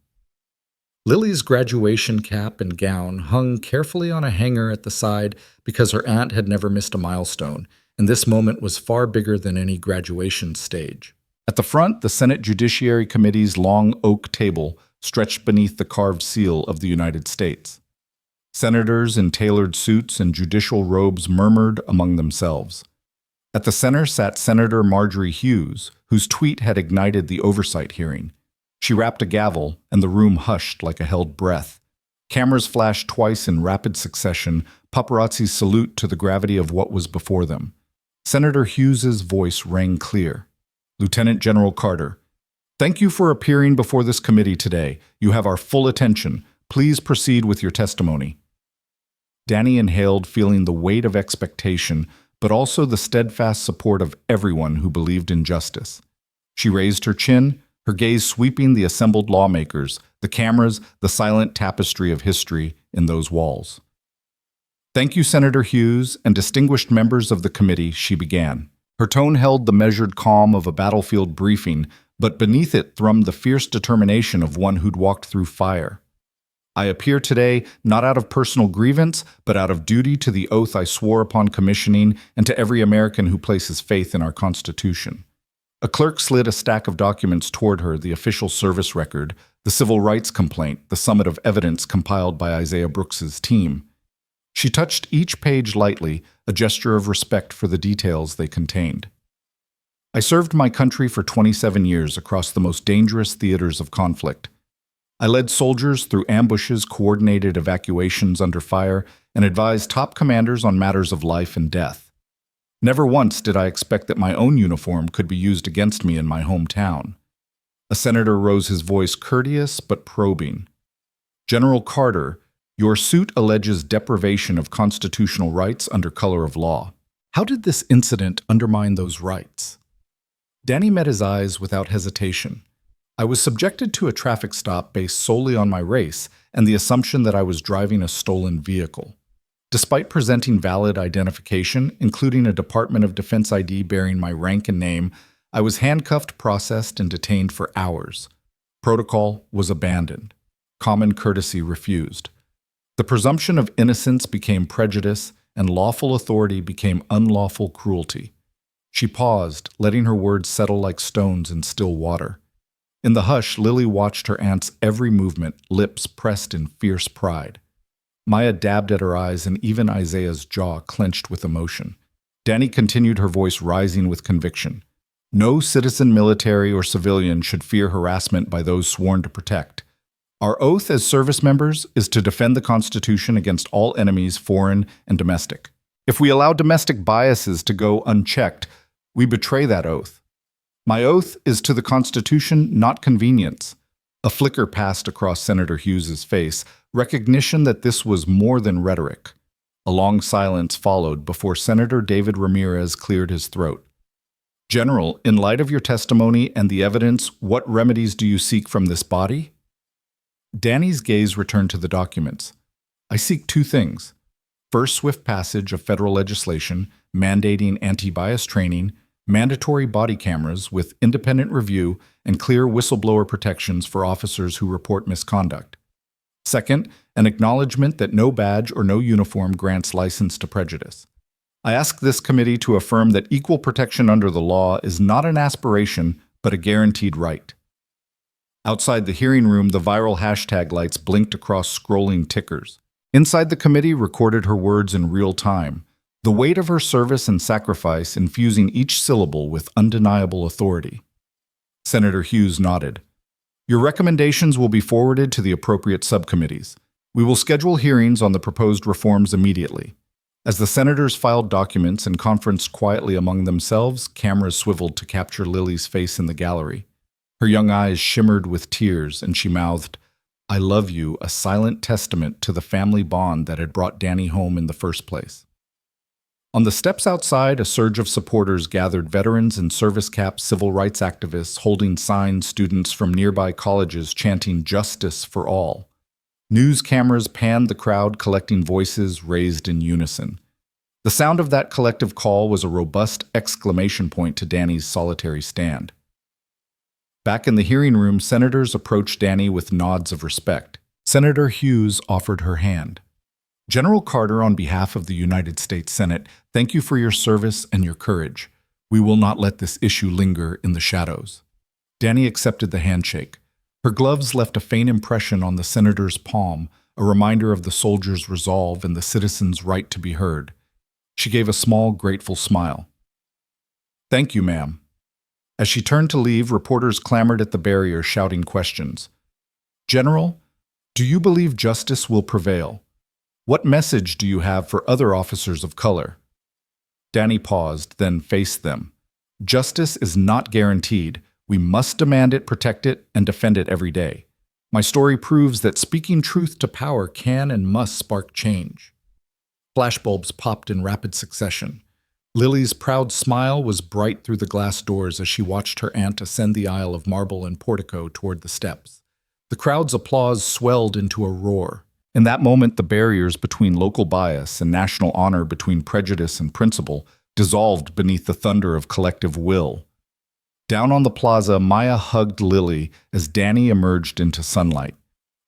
Lily's graduation cap and gown hung carefully on a hanger at the side because her aunt had never missed a milestone, and this moment was far bigger than any graduation stage. At the front, the Senate Judiciary Committee's long oak table stretched beneath the carved seal of the United States. Senators in tailored suits and judicial robes murmured among themselves. At the center sat Senator Marjorie Hughes, whose tweet had ignited the oversight hearing. She rapped a gavel, and the room hushed like a held breath. Cameras flashed twice in rapid succession, paparazzi's salute to the gravity of what was before them. Senator Hughes's voice rang clear. Lieutenant General Carter, thank you for appearing before this committee today. You have our full attention. Please proceed with your testimony. Danny inhaled, feeling the weight of expectation, but also the steadfast support of everyone who believed in justice. She raised her chin, her gaze sweeping the assembled lawmakers, the cameras, the silent tapestry of history in those walls. Thank you, Senator Hughes, and distinguished members of the committee, she began. Her tone held the measured calm of a battlefield briefing, but beneath it thrummed the fierce determination of one who'd walked through fire. I appear today not out of personal grievance, but out of duty to the oath I swore upon commissioning and to every American who places faith in our Constitution. A clerk slid a stack of documents toward her, the official service record, the civil rights complaint, the summit of evidence compiled by Isaiah Brooks's team. She touched each page lightly, a gesture of respect for the details they contained. I served my country for 27 years across the most dangerous theaters of conflict. I led soldiers through ambushes, coordinated evacuations under fire, and advised top commanders on matters of life and death. Never once did I expect that my own uniform could be used against me in my hometown. A senator rose his voice courteous but probing. General Carter, your suit alleges deprivation of constitutional rights under color of law. How did this incident undermine those rights? Danny met his eyes without hesitation. I was subjected to a traffic stop based solely on my race and the assumption that I was driving a stolen vehicle. Despite presenting valid identification, including a Department of Defense ID bearing my rank and name, I was handcuffed, processed, and detained for hours. Protocol was abandoned. Common courtesy refused. The presumption of innocence became prejudice, and lawful authority became unlawful cruelty. She paused, letting her words settle like stones in still water. In the hush, Lily watched her aunt's every movement, lips pressed in fierce pride. Maya dabbed at her eyes, and even Isaiah's jaw clenched with emotion. Danny continued, her voice rising with conviction. No citizen, military, or civilian should fear harassment by those sworn to protect. Our oath as service members is to defend the Constitution against all enemies, foreign and domestic. If we allow domestic biases to go unchecked, we betray that oath. My oath is to the Constitution, not convenience. A flicker passed across Senator Hughes's face, recognition that this was more than rhetoric. A long silence followed before Senator David Ramirez cleared his throat. General, in light of your testimony and the evidence, what remedies do you seek from this body? Danny's gaze returned to the documents. I seek two things. First, swift passage of federal legislation mandating anti-bias training, mandatory body cameras with independent review, and clear whistleblower protections for officers who report misconduct. Second, an acknowledgement that no badge or no uniform grants license to prejudice. I ask this committee to affirm that equal protection under the law is not an aspiration, but a guaranteed right. Outside the hearing room, the viral hashtag lights blinked across scrolling tickers. Inside the committee recorded her words in real time, the weight of her service and sacrifice infusing each syllable with undeniable authority. Senator Hughes nodded. Your recommendations will be forwarded to the appropriate subcommittees. We will schedule hearings on the proposed reforms immediately. As the senators filed documents and conferenced quietly among themselves, cameras swiveled to capture Lily's face in the gallery. Her young eyes shimmered with tears, and she mouthed, I love you, a silent testament to the family bond that had brought Danny home in the first place. On the steps outside, a surge of supporters gathered, veterans and service-capped civil rights activists holding signs, students from nearby colleges chanting justice for all. News cameras panned the crowd, collecting voices raised in unison. The sound of that collective call was a robust exclamation point to Danny's solitary stand. Back in the hearing room, senators approached Danny with nods of respect. Senator Hughes offered her hand. General Carter, on behalf of the United States Senate, thank you for your service and your courage. We will not let this issue linger in the shadows. Danny accepted the handshake. Her gloves left a faint impression on the senator's palm, a reminder of the soldier's resolve and the citizen's right to be heard. She gave a small, grateful smile. Thank you, ma'am. As she turned to leave, reporters clamored at the barrier, shouting questions. General, Do you believe justice will prevail? What message do you have for other officers of color? Danny paused, then faced them. Justice is not guaranteed. We must demand it, protect it, and defend it every day. My story proves that speaking truth to power can and must spark change. Flashbulbs popped in rapid succession. Lily's proud smile was bright through the glass doors as she watched her aunt ascend the aisle of marble and portico toward the steps. The crowd's applause swelled into a roar. In that moment, the barriers between local bias and national honor, between prejudice and principle, dissolved beneath the thunder of collective will. Down on the plaza, Maya hugged Lily as Danny emerged into sunlight.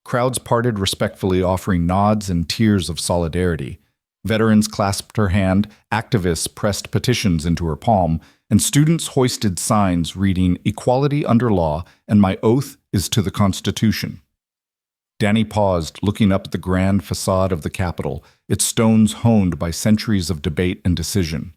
Crowds parted respectfully, offering nods and tears of solidarity. Veterans clasped her hand, activists pressed petitions into her palm, and students hoisted signs reading "Equality under law" and "My oath is to the Constitution." Danny paused, looking up at the grand facade of the Capitol, its stones honed by centuries of debate and decision.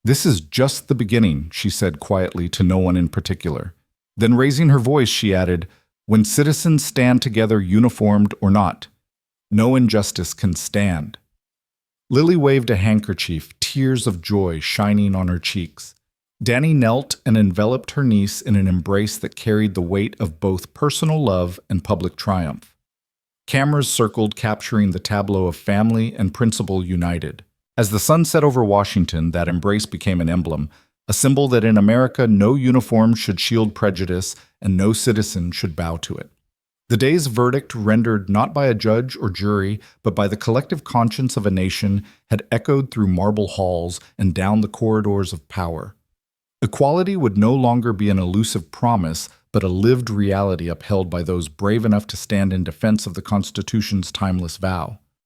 "This is just the beginning," she said quietly to no one in particular. Then raising her voice, she added, "When citizens stand together, uniformed or not, no injustice can stand." Lily waved a handkerchief, tears of joy shining on her cheeks. Danny knelt and enveloped her niece in an embrace that carried the weight of both personal love and public triumph. Cameras circled, capturing the tableau of family and principle united. As the sun set over Washington, that embrace became an emblem, a symbol that in America no uniform should shield prejudice and no citizen should bow to it. The day's verdict, rendered not by a judge or jury, but by the collective conscience of a nation, had echoed through marble halls and down the corridors of power. Equality would no longer be an elusive promise, but a lived reality upheld by those brave enough to stand in defense of the Constitution's timeless vow.